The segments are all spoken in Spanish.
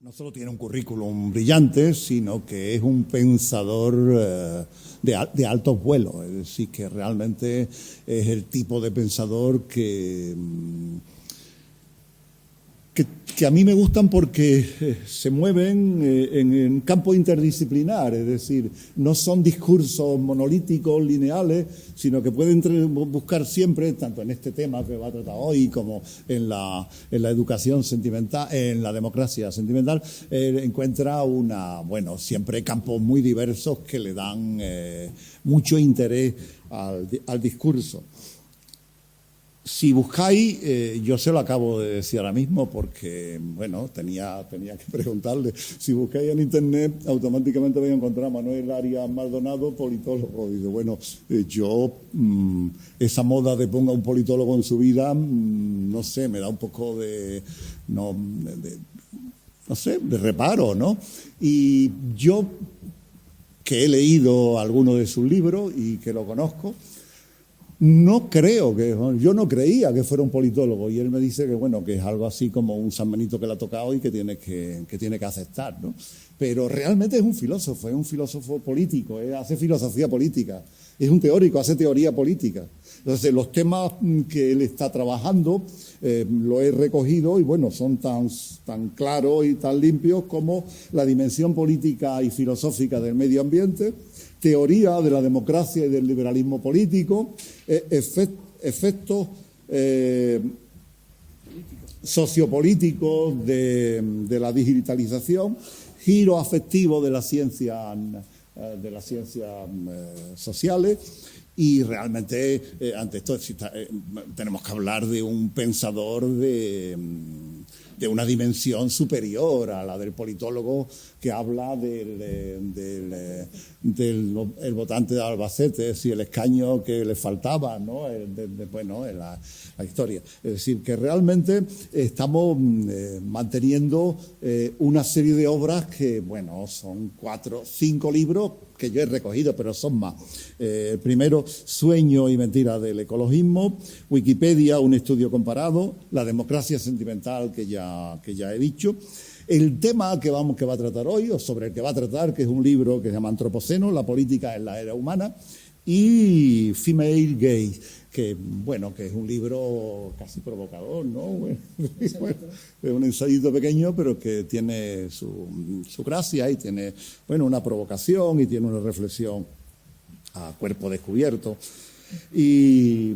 No solo tiene un currículum brillante, sino que es un pensador de altos vuelos. Es decir, que realmente es el tipo de pensador que a mí me gustan porque se mueven en campo interdisciplinar, es decir, no son discursos monolíticos, lineales, sino que pueden buscar siempre, tanto en este tema que va a tratar hoy como en la educación sentimental, en la democracia sentimental, encuentra siempre campos muy diversos que le dan mucho interés al discurso. Si buscáis, yo se lo acabo de decir ahora mismo porque, tenía que preguntarle. Si buscáis en Internet, automáticamente vais a encontrar a Manuel Arias Maldonado, politólogo. Dice, esa moda de ponga un politólogo en su vida, no sé, me da un poco de reparo, ¿no? Y yo, que he leído algunos de sus libros y que lo conozco, yo no creía que fuera un politólogo, y él me dice que es algo así como un San Benito que le ha tocado y que tiene que aceptar, ¿no? Pero realmente es un filósofo político, hace filosofía política, es un teórico, hace teoría política. Entonces, los temas que él está trabajando lo he recogido y son tan claros y tan limpios como la dimensión política y filosófica del medio ambiente, teoría de la democracia y del liberalismo político, efectos sociopolíticos de la digitalización, giro afectivo de las ciencias sociales. Y realmente, ante esto, tenemos que hablar de un pensador de una dimensión superior a la del politólogo que habla del votante de Albacete, y el escaño que le faltaba, ¿no? En la historia. Es decir, que realmente estamos manteniendo una serie de obras que, son 4, 5 libros que yo he recogido, pero son más. Primero, Sueño y mentira del ecologismo, Wikipedia, un estudio comparado, la democracia sentimental que ya he dicho. El tema que va a tratar hoy, o sobre el que va a tratar, que es un libro que se llama Antropoceno, la política en la era humana, y Female Gaze, que es un libro casi provocador, ¿no? Es un ensayito pequeño, pero que tiene su gracia y tiene, una provocación y tiene una reflexión a cuerpo descubierto. Y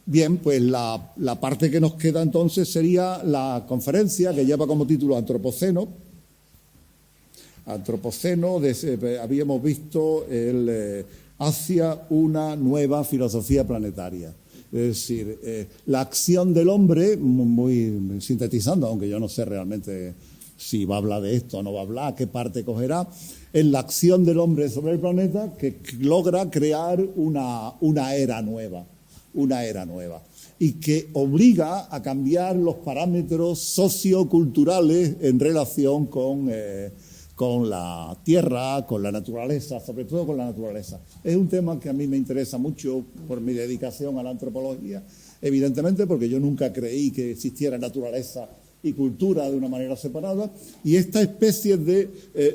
bien, pues la parte que nos queda entonces sería la conferencia que lleva como título Antropoceno. Antropoceno, habíamos visto hacia una nueva filosofía planetaria. Es decir, la acción del hombre, muy sintetizando, aunque yo no sé realmente si va a hablar de esto o no va a hablar, qué parte cogerá, es la acción del hombre sobre el planeta que logra crear una era nueva. Y que obliga a cambiar los parámetros socioculturales en relación con la tierra, con la naturaleza, sobre todo con la naturaleza. Es un tema que a mí me interesa mucho por mi dedicación a la antropología, evidentemente porque yo nunca creí que existiera naturaleza y cultura de una manera separada, y esta especie de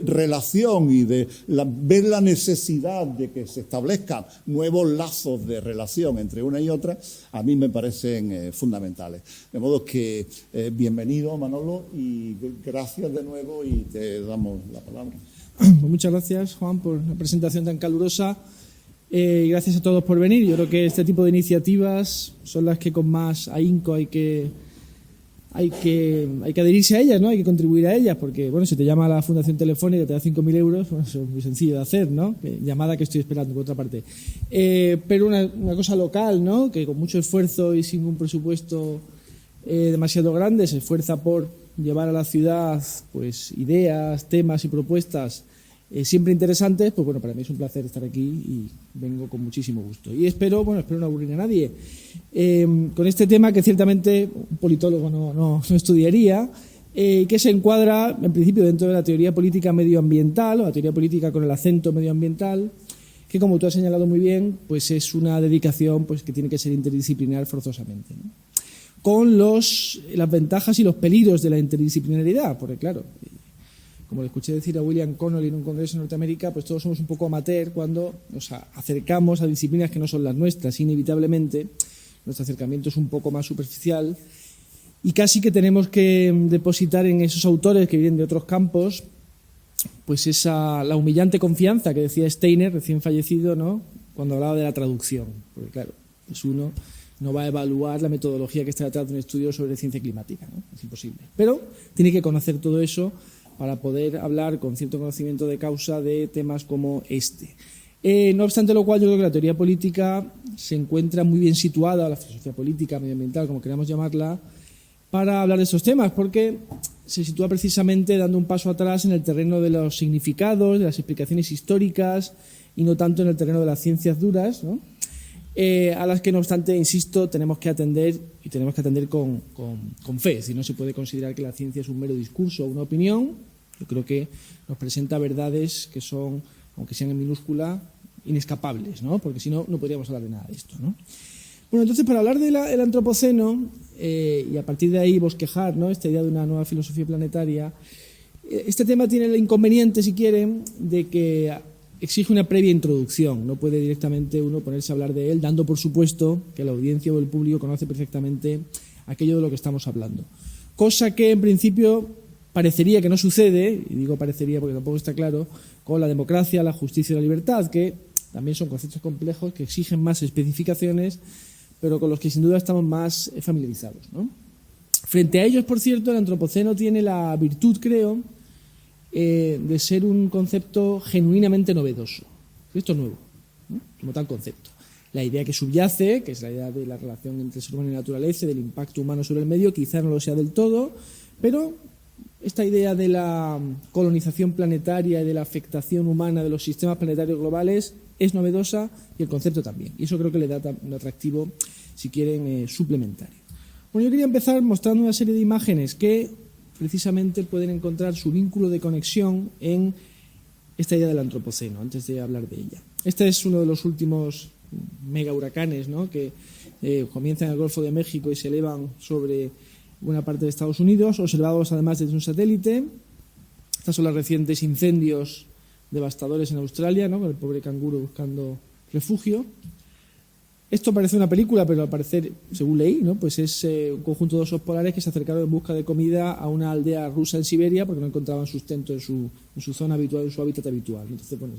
relación y de ver la necesidad de que se establezcan nuevos lazos de relación entre una y otra, a mí me parecen fundamentales. De modo que bienvenido, Manolo, y gracias de nuevo, y te damos la palabra. Muchas gracias, Juan, por la presentación tan calurosa. Gracias a todos por venir. Yo creo que este tipo de iniciativas son las que con más ahínco hay que adherirse a ellas, ¿no? Hay que contribuir a ellas, porque, si te llama la Fundación Telefónica y te da 5.000 euros, eso es muy sencillo de hacer, ¿no? Llamada que estoy esperando, por otra parte. Pero una cosa local, ¿no? Que con mucho esfuerzo y sin un presupuesto demasiado grande se esfuerza por llevar a la ciudad, ideas, temas y propuestas siempre interesantes. Para mí es un placer estar aquí y vengo con muchísimo gusto. Y espero no aburrir a nadie. Con este tema que ciertamente un politólogo no estudiaría, que se encuadra en principio dentro de la teoría política medioambiental, o la teoría política con el acento medioambiental, que, como tú has señalado muy bien, es una dedicación que tiene que ser interdisciplinar forzosamente, ¿no? con las ventajas y los peligros de la interdisciplinariedad, porque claro, como le escuché decir a William Connolly en un congreso en Norteamérica, pues todos somos un poco amateur cuando nos acercamos a disciplinas que no son las nuestras. Inevitablemente, nuestro acercamiento es un poco más superficial y casi que tenemos que depositar en esos autores que vienen de otros campos pues la humillante confianza que decía Steiner, recién fallecido, ¿no?, cuando hablaba de la traducción. Porque claro, pues uno no va a evaluar la metodología que está detrás de un estudio sobre ciencia climática, ¿no? Es imposible. Pero tiene que conocer todo eso para poder hablar con cierto conocimiento de causa de temas como este. No obstante lo cual, yo creo que la teoría política se encuentra muy bien situada, la filosofía política, medioambiental, como queramos llamarla, para hablar de estos temas, porque se sitúa precisamente dando un paso atrás en el terreno de los significados, de las explicaciones históricas, y no tanto en el terreno de las ciencias duras, ¿no?, a las que, no obstante, insisto, tenemos que atender, y tenemos que atender con fe. Si no se puede considerar que la ciencia es un mero discurso o una opinión, yo creo que nos presenta verdades que son, aunque sean en minúscula, inescapables, ¿no?, porque si no, no podríamos hablar de nada de esto, ¿no? Bueno, entonces, para hablar del antropoceno y a partir de ahí bosquejar, ¿no?, esta idea de una nueva filosofía planetaria, este tema tiene el inconveniente, si quieren, de que exige una previa introducción. No puede directamente uno ponerse a hablar de él, dando por supuesto que la audiencia o el público conoce perfectamente aquello de lo que estamos hablando. Cosa que, en principio, parecería que no sucede, y digo parecería porque tampoco está claro, con la democracia, la justicia y la libertad, que también son conceptos complejos que exigen más especificaciones, pero con los que sin duda estamos más familiarizados, ¿no? Frente a ellos, por cierto, el antropoceno tiene la virtud, creo, de ser un concepto genuinamente novedoso. Esto es nuevo, ¿no?, como tal concepto. La idea que subyace, que es la idea de la relación entre el ser humano y la naturaleza, del impacto humano sobre el medio, quizá no lo sea del todo, pero esta idea de la colonización planetaria y de la afectación humana de los sistemas planetarios globales es novedosa, y el concepto también. Y eso creo que le da un atractivo, si quieren, suplementario. Bueno, yo quería empezar mostrando una serie de imágenes que precisamente pueden encontrar su vínculo de conexión en esta idea del antropoceno, antes de hablar de ella. Este es uno de los últimos mega huracanes, ¿no?, que comienzan en el Golfo de México y se elevan sobre buena parte de Estados Unidos, observados además desde un satélite. Estas son los recientes incendios devastadores en Australia, ¿no?, con el pobre canguro buscando refugio. Esto parece una película, pero al parecer, según leí, ¿no?, pues es un conjunto de osos polares que se acercaron en busca de comida a una aldea rusa en Siberia porque no encontraban sustento en su zona habitual, en su hábitat habitual. Entonces, bueno,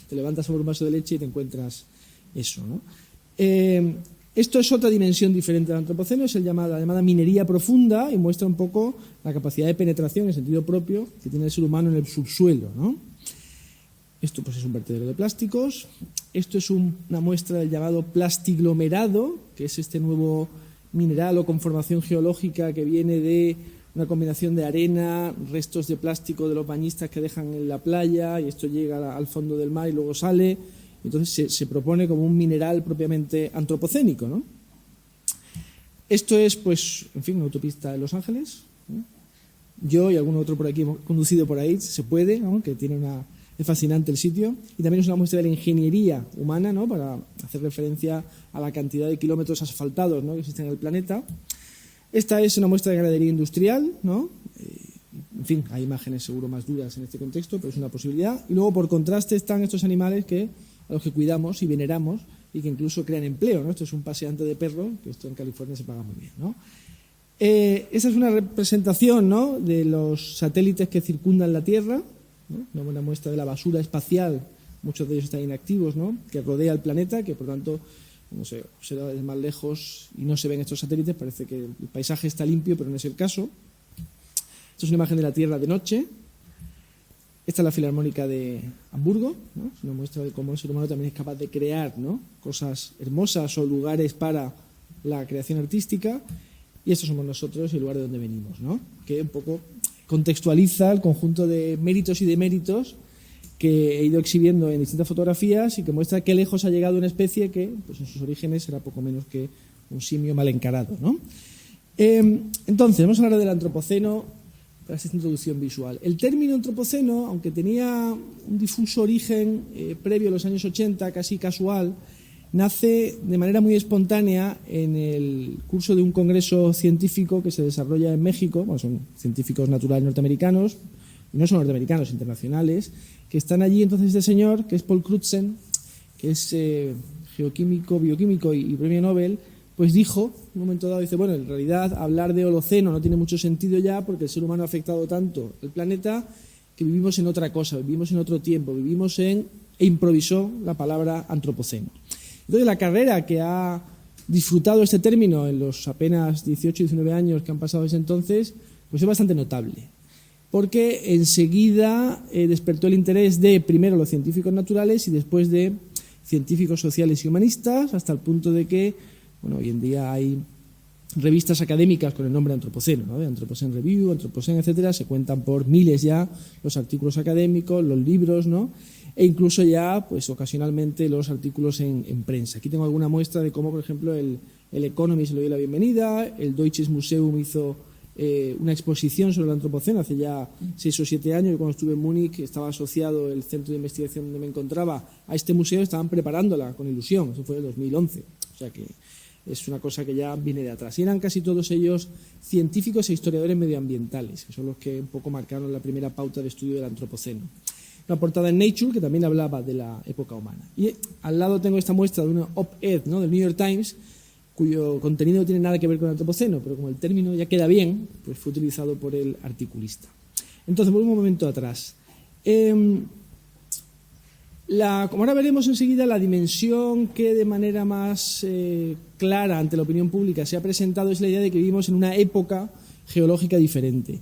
te levantas sobre un vaso de leche y te encuentras eso, ¿no? Esto es otra dimensión diferente del antropoceno, es la llamada minería profunda, y muestra un poco la capacidad de penetración en sentido propio que tiene el ser humano en el subsuelo, ¿no? Esto pues es un vertedero de plásticos. Esto es una muestra del llamado plastiglomerado, que es este nuevo mineral o conformación geológica que viene de una combinación de arena, restos de plástico de los bañistas que dejan en la playa, y esto llega al fondo del mar y luego sale. Entonces se propone como un mineral propiamente antropocénico, ¿no? Esto es, pues, en fin, una autopista de Los Ángeles, ¿no? Yo y algún otro por aquí hemos conducido por ahí, se puede, ¿no?, que tiene es fascinante el sitio, y también es una muestra de la ingeniería humana, ¿no?, para hacer referencia a la cantidad de kilómetros asfaltados, ¿no?, que existen en el planeta. Esta es una muestra de ganadería industrial, ¿no? En fin, hay imágenes seguro más duras en este contexto, pero es una posibilidad. Y luego, por contraste, están estos animales a los que cuidamos y veneramos y que incluso crean empleo, ¿no? Esto es un paseante de perro, que esto en California se paga muy bien, ¿no? Esa es una representación, ¿no?, de los satélites que circundan la Tierra, ¿no?, una buena muestra de la basura espacial, muchos de ellos están inactivos, ¿no?, que rodea el planeta, que por tanto, no sé, observa desde más lejos y no se ven estos satélites, parece que el paisaje está limpio, pero no es el caso. Esto es una imagen de la Tierra de noche. Esta es la Filarmónica de Hamburgo, ¿no?, es una muestra de cómo el ser humano también es capaz de crear, ¿no?, cosas hermosas o lugares para la creación artística. Y estos somos nosotros y el lugar de donde venimos, ¿no?, que un poco contextualiza el conjunto de méritos y deméritos que he ido exhibiendo en distintas fotografías y que muestra qué lejos ha llegado una especie que, pues en sus orígenes, era poco menos que un simio mal encarado, ¿no? Entonces, vamos a hablar del antropoceno tras esta introducción visual. El término antropoceno, aunque tenía un difuso origen previo a los años 80, casi casual, nace de manera muy espontánea en el curso de un congreso científico que se desarrolla en México. Bueno, son científicos naturales norteamericanos, y no son norteamericanos, internacionales, que están allí. Entonces este señor, que es Paul Crutzen, que es geoquímico, bioquímico y premio Nobel, pues dijo, en un momento dado, dice, bueno, en realidad hablar de Holoceno no tiene mucho sentido ya porque el ser humano ha afectado tanto el planeta que vivimos en otra cosa, vivimos en otro tiempo, e improvisó la palabra antropoceno. Entonces la carrera que ha disfrutado este término en los apenas 18 y 19 años que han pasado desde entonces, pues es bastante notable, porque enseguida despertó el interés de primero los científicos naturales y después de científicos sociales y humanistas, hasta el punto de que, bueno, hoy en día hay revistas académicas con el nombre Antropoceno, ¿no? De Anthropocene Review, Anthropocene, etcétera, se cuentan por miles ya los artículos académicos, los libros, ¿no? E incluso ya, pues ocasionalmente, los artículos en prensa. Aquí tengo alguna muestra de cómo, por ejemplo, el Economist le dio la bienvenida, el Deutsches Museum hizo una exposición sobre el Antropoceno hace ya 6 o 7 años. Yo cuando estuve en Múnich estaba asociado el centro de investigación donde me encontraba a este museo, estaban preparándola con ilusión, eso fue en 2011, o sea que es una cosa que ya viene de atrás. Y eran casi todos ellos científicos e historiadores medioambientales, que son los que un poco marcaron la primera pauta de estudio del Antropoceno. Una portada en Nature que también hablaba de la época humana. Y al lado tengo esta muestra de una op-ed, ¿no?, del New York Times, cuyo contenido no tiene nada que ver con el Antropoceno, pero como el término ya queda bien, pues fue utilizado por el articulista. Entonces, volvemos un momento atrás. Como ahora veremos enseguida, la dimensión que de manera más clara ante la opinión pública se ha presentado es la idea de que vivimos en una época geológica diferente.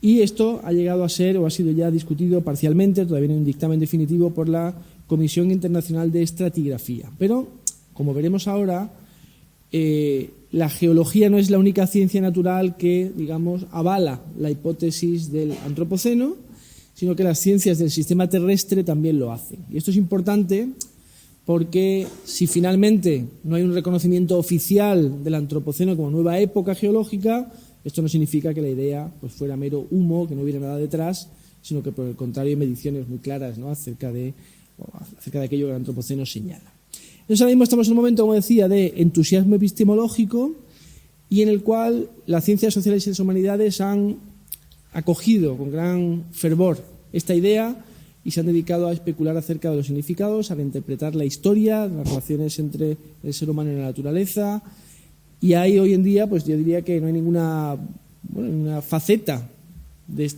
Y esto ha llegado a ser, o ha sido ya discutido parcialmente, todavía no hay un dictamen definitivo, por la Comisión Internacional de Estratigrafía. Pero, como veremos ahora, la geología no es la única ciencia natural que, digamos, avala la hipótesis del Antropoceno, sino que las ciencias del sistema terrestre también lo hacen. Y esto es importante porque si finalmente no hay un reconocimiento oficial del Antropoceno como nueva época geológica, esto no significa que la idea pues fuera mero humo, que no hubiera nada detrás, sino que por el contrario hay mediciones muy claras, ¿no?, acerca de aquello que el Antropoceno señala. Entonces ahora mismo estamos en un momento, como decía, de entusiasmo epistemológico y en el cual las ciencias sociales y las humanidades han acogido con gran fervor esta idea y se han dedicado a especular acerca de los significados, a reinterpretar la historia, las relaciones entre el ser humano y la naturaleza. Y hay hoy en día, pues yo diría que no hay ninguna faceta de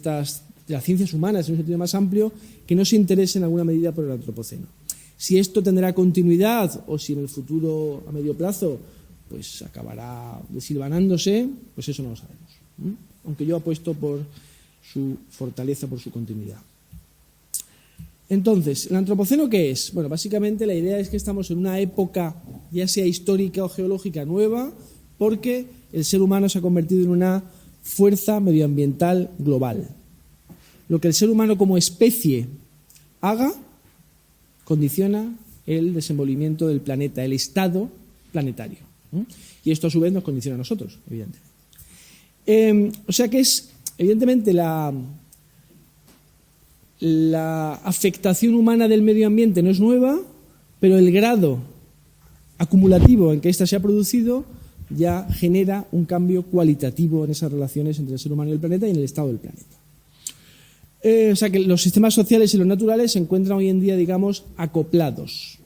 las ciencias humanas en un sentido más amplio que no se interese en alguna medida por el Antropoceno. Si esto tendrá continuidad o si en el futuro a medio plazo pues acabará desilvanándose, pues eso no lo sabemos. Aunque yo apuesto por su fortaleza, por su continuidad. Entonces, ¿el Antropoceno qué es? Bueno, básicamente la idea es que estamos en una época, ya sea histórica o geológica, nueva, porque el ser humano se ha convertido en una fuerza medioambiental global. Lo que el ser humano como especie haga condiciona el desenvolvimiento del planeta, el estado planetario. Y esto a su vez nos condiciona a nosotros, evidentemente. O sea que es, evidentemente, la afectación humana del medio ambiente no es nueva, pero el grado acumulativo en que ésta se ha producido ya genera un cambio cualitativo en esas relaciones entre el ser humano y el planeta y en el estado del planeta. O sea que los sistemas sociales y los naturales se encuentran hoy en día, digamos, acoplados.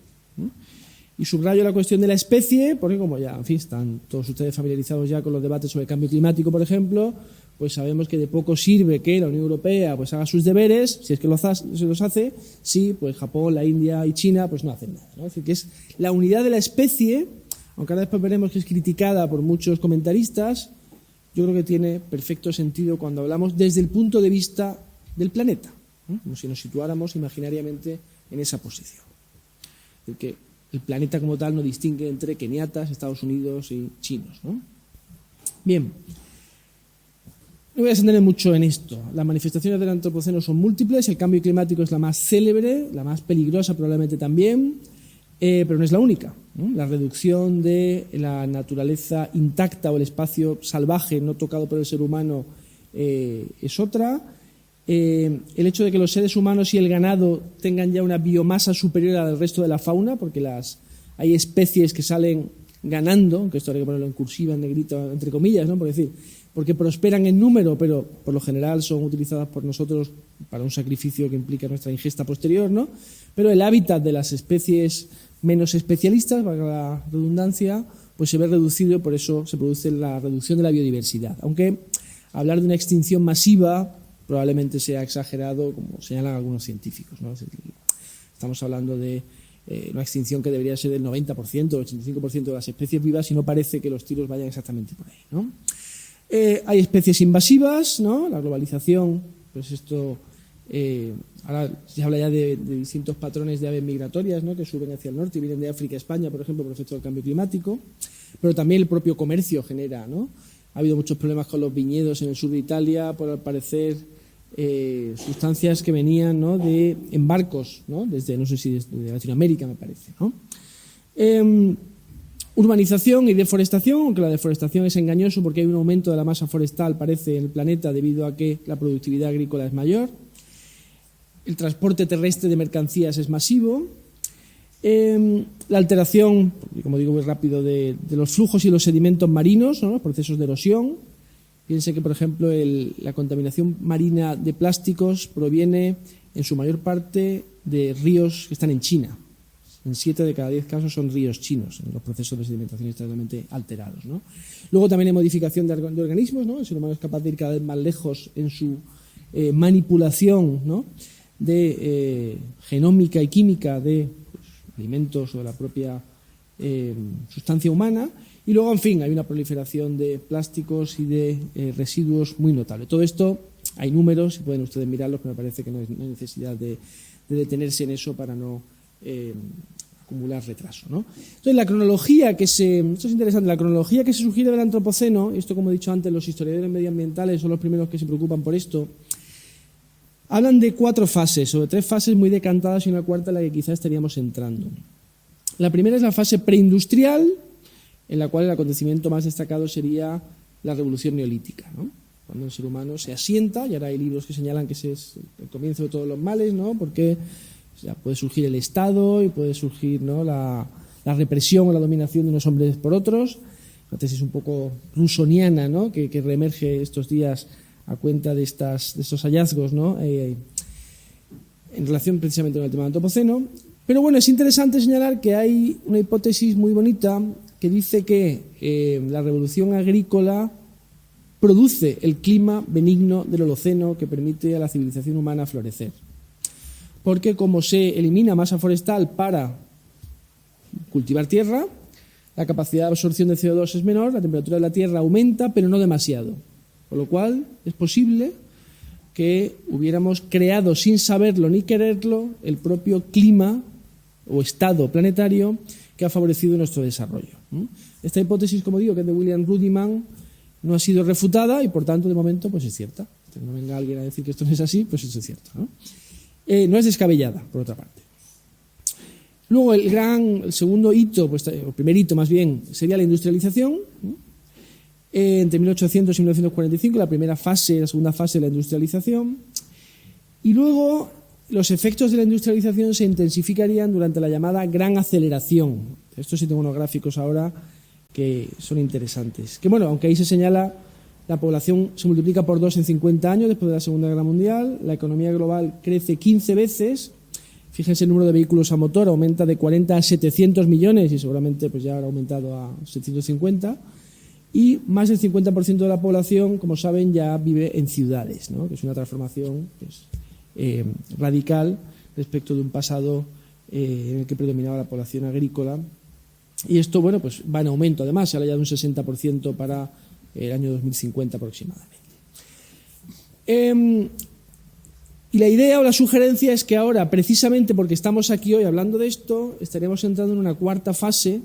Y subrayo la cuestión de la especie, porque como ya, en fin, están todos ustedes familiarizados ya con los debates sobre el cambio climático, por ejemplo, pues sabemos que de poco sirve que la Unión Europea pues haga sus deberes, si es que se los hace, si pues Japón, la India y China pues no hacen nada, ¿no? Es decir, que es la unidad de la especie, aunque ahora después veremos que es criticada por muchos comentaristas, yo creo que tiene perfecto sentido cuando hablamos desde el punto de vista del planeta, ¿no? Como si nos situáramos imaginariamente en esa posición. Es decir, que el planeta como tal no distingue entre keniatas, Estados Unidos y chinos, ¿no? Bien, no voy a extenderme mucho en esto. Las manifestaciones del Antropoceno son múltiples, el cambio climático es la más célebre, la más peligrosa probablemente también, pero no es la única, ¿no? La reducción de la naturaleza intacta o el espacio salvaje no tocado por el ser humano es otra. el hecho de que los seres humanos y el ganado tengan ya una biomasa superior al resto de la fauna, porque hay especies que salen ganando, aunque esto hay que ponerlo en cursiva, en negrito, entre comillas, ¿no? Por decir, porque prosperan en número, pero por lo general son utilizadas por nosotros para un sacrificio que implica nuestra ingesta posterior, ¿no? Pero el hábitat de las especies menos especialistas, valga la redundancia, pues se ve reducido y por eso se produce la reducción de la biodiversidad. Aunque hablar de una extinción masiva probablemente sea exagerado, como señalan algunos científicos, ¿no? Estamos hablando de una extinción que debería ser del 90%, 85% de las especies vivas, y no parece que los tiros vayan exactamente por ahí, ¿no? Hay especies invasivas, ¿no? La globalización, pues esto, ahora se habla ya de distintos patrones de aves migratorias, ¿no? Que suben hacia el norte y vienen de África a España, por ejemplo, por efecto del cambio climático, pero también el propio comercio genera, ¿no? Ha habido muchos problemas con los viñedos en el sur de Italia por, al parecer, sustancias que venían, ¿no? en barcos, ¿no? No sé si desde Latinoamérica, me parece, ¿no? Urbanización y deforestación, aunque la deforestación es engañoso porque hay un aumento de la masa forestal, parece, en el planeta debido a que la productividad agrícola es mayor. El transporte terrestre de mercancías es masivo. La alteración, como digo muy rápido, de los flujos y los sedimentos marinos, ¿no? Los procesos de erosión. Piense que, por ejemplo, la contaminación marina de plásticos proviene en su mayor parte de ríos que están en China. En 7 de cada 10 casos son ríos chinos, en los procesos de sedimentación extremadamente alterados, ¿no? Luego también hay modificación de organismos, ¿no? El ser humano es capaz de ir cada vez más lejos en su manipulación, ¿no? De genómica y química de alimentos o de la propia sustancia humana. Y luego, en fin, hay una proliferación de plásticos y de residuos muy notable. Todo esto, hay números, y pueden ustedes mirarlos, pero me parece que no hay necesidad de detenerse en eso para no acumular retraso, ¿no? Entonces, la cronología esto es interesante, la cronología que se sugiere del antropoceno, y esto, como he dicho antes, los historiadores medioambientales son los primeros que se preocupan por esto, hablan de 4 fases, o de 3 fases muy decantadas y una cuarta en la que quizás estaríamos entrando. La primera es la fase preindustrial, en la cual el acontecimiento más destacado sería la revolución neolítica, ¿no? Cuando el ser humano se asienta, y ahora hay libros que señalan que ese es el comienzo de todos los males, ¿no? Porque puede surgir el Estado y puede surgir, ¿no? la represión o la dominación de unos hombres por otros. Una tesis un poco rusoniana, ¿no? que reemerge estos días a cuenta de estos hallazgos, ¿no? En relación precisamente con el tema del antropoceno. Pero bueno, es interesante señalar que hay una hipótesis muy bonita que dice que la revolución agrícola produce el clima benigno del Holoceno que permite a la civilización humana florecer. Porque como se elimina masa forestal para cultivar tierra, la capacidad de absorción de CO2 es menor, la temperatura de la tierra aumenta, pero no demasiado. Con lo cual es posible que hubiéramos creado, sin saberlo ni quererlo, el propio clima o estado planetario que ha favorecido nuestro desarrollo. Esta hipótesis, como digo, que es de William Rudiman, no ha sido refutada y, por tanto, de momento, pues es cierta. Que no venga alguien a decir que esto no es así, pues eso es cierto, ¿no? No es descabellada, por otra parte. Luego, el segundo hito, pues, el primer hito más bien, sería la industrialización, ¿no? Entre 1800 y 1945, la primera fase, la segunda fase de la industrialización. Y luego, los efectos de la industrialización se intensificarían durante la llamada gran aceleración. Esto sí tengo unos gráficos ahora que son interesantes. Que bueno, aunque ahí se señala, la población se multiplica por 2 en 50 años después de la Segunda Guerra Mundial, la economía global crece 15 veces, fíjense el número de vehículos a motor aumenta de 40 a 700 millones y seguramente pues ya habrá aumentado a 750, y más del 50% de la población, como saben, ya vive en ciudades, ¿no? Que es una transformación pues, radical respecto de un pasado en el que predominaba la población agrícola. Y esto, bueno, pues va en aumento. Además, se habla ya de un 60% para el año 2050 aproximadamente. Y la idea o la sugerencia es que ahora, precisamente porque estamos aquí hoy hablando de esto, estaremos entrando en una cuarta fase,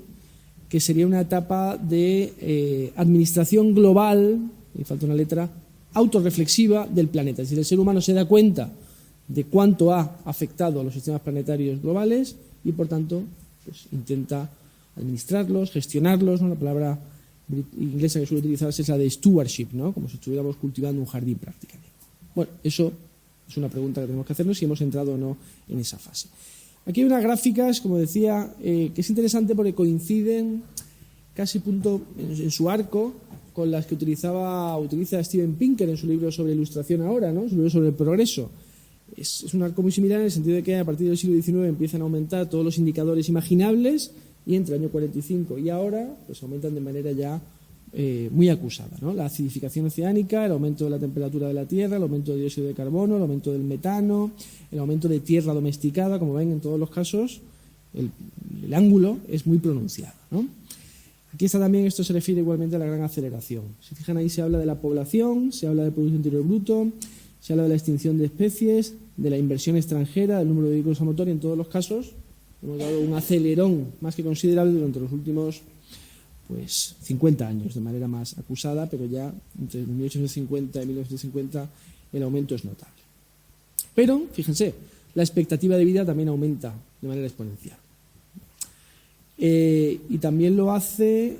que sería una etapa de administración global, y falta una letra, autorreflexiva del planeta. Es decir, el ser humano se da cuenta de cuánto ha afectado a los sistemas planetarios globales y, por tanto, pues, intenta administrarlos, gestionarlos, ¿no? La palabra inglesa que suele utilizarse es la de stewardship, ¿no? Como si estuviéramos cultivando un jardín prácticamente. Bueno, eso Es una pregunta que tenemos que hacernos si hemos entrado o no en esa fase. Aquí hay unas gráficas, como decía, que es interesante porque coinciden casi punto en su arco con las que utiliza Steven Pinker en su libro sobre ilustración ahora, ¿no? Su libro sobre el progreso. Es un arco muy similar en el sentido de que a partir del siglo XIX empiezan a aumentar todos los indicadores imaginables y entre el año 45 y ahora pues aumentan de manera ya muy acusada, ¿no? La acidificación oceánica, el aumento de la temperatura de la Tierra, el aumento de dióxido de carbono, el aumento del metano, el aumento de tierra domesticada, como ven en todos los casos, el ángulo es muy pronunciado, ¿no? Aquí está también, esto se refiere igualmente a la gran aceleración. Si fijan ahí se habla de la población, se habla de Producto Interior Bruto, se habla de la extinción de especies, de la inversión extranjera, del número de vehículos a motor y en todos los casos hemos dado un acelerón más que considerable durante los últimos 50 años, de manera más acusada, pero ya entre 1850 y 1950 el aumento es notable. Pero, fíjense, la expectativa de vida también aumenta de manera exponencial. Y también lo hace,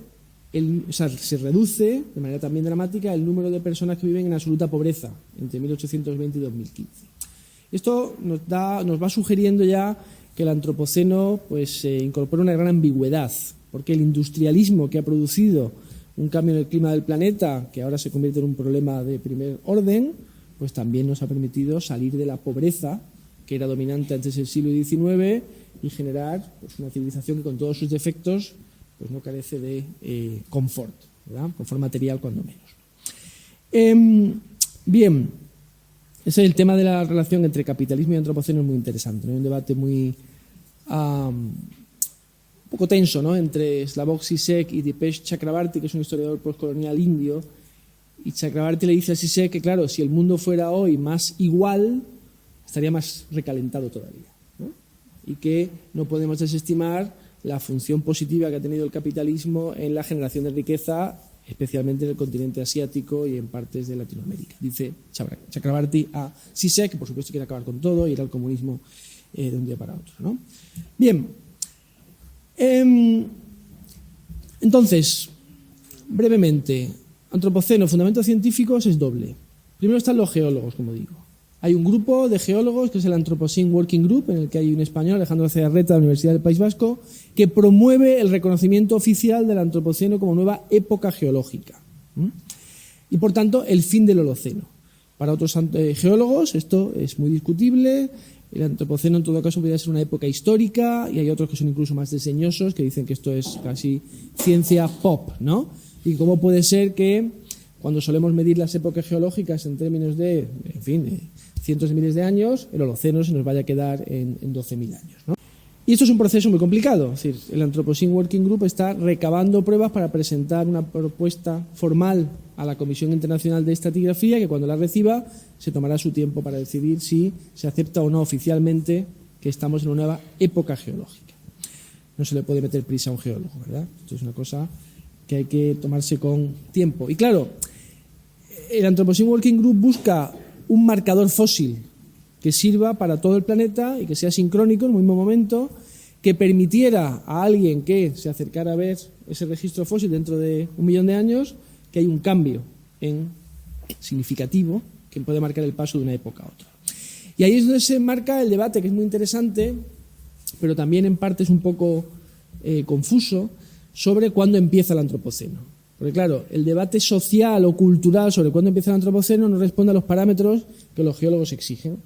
se reduce de manera también dramática el número de personas que viven en absoluta pobreza entre 1820 y 2015. Esto nos va sugiriendo ya que el antropoceno incorpora una gran ambigüedad, porque el industrialismo que ha producido un cambio en el clima del planeta, que ahora se convierte en un problema de primer orden, pues también nos ha permitido salir de la pobreza que era dominante antes del siglo XIX y generar una civilización que con todos sus defectos no carece de confort, ¿verdad? Confort material cuando menos. Bien, ese es el tema de la relación entre capitalismo y antropoceno, es muy interesante, ¿no? Hay un debate muy un poco tenso, ¿no? Entre Slavoj Žižek y Dipesh Chakrabarty, que es un historiador postcolonial indio, y Chakrabarty le dice a Žižek que, claro, si el mundo fuera hoy más igual, estaría más recalentado todavía, ¿no? Y que no podemos desestimar la función positiva que ha tenido el capitalismo en la generación de riqueza, especialmente en el continente asiático y en partes de Latinoamérica. Dice Chakrabarty a Žižek, que por supuesto quiere acabar con todo y ir al comunismo de un día para otro, ¿no? Bien. Entonces, brevemente, antropoceno, fundamentos científicos es doble. Primero están los geólogos, como digo. Hay un grupo de geólogos que es el Anthropocene Working Group, en el que hay un español, Alejandro Cearreta, de la Universidad del País Vasco, que promueve el reconocimiento oficial del antropoceno como nueva época geológica. Y, por tanto, el fin del Holoceno. Para otros geólogos esto es muy discutible. El antropoceno, en todo caso, podría ser una época histórica, y hay otros que son incluso más desdeñosos, que dicen que esto es casi ciencia pop, ¿no? Y cómo puede ser que, cuando solemos medir las épocas geológicas en términos de, cientos de miles de años, el Holoceno se nos vaya a quedar en 12.000 años, ¿no? Y esto es un proceso muy complicado. Es decir, el Anthropocene Working Group está recabando pruebas para presentar una propuesta formal a la Comisión Internacional de Estratigrafía, que cuando la reciba se tomará su tiempo para decidir si se acepta o no oficialmente que estamos en una nueva época geológica. No se le puede meter prisa a un geólogo, ¿verdad? Esto es una cosa que hay que tomarse con tiempo. Y claro, el Anthropocene Working Group busca un marcador fósil que sirva para todo el planeta y que sea sincrónico en el mismo momento, que permitiera a alguien que se acercara a ver ese registro fósil dentro de 1 millón de años que hay un cambio significativo que puede marcar el paso de una época a otra. Y ahí es donde se marca el debate, que es muy interesante, pero también en parte es un poco confuso, sobre cuándo empieza el antropoceno. Porque claro, el debate social o cultural sobre cuándo empieza el antropoceno no responde a los parámetros que los geólogos exigen.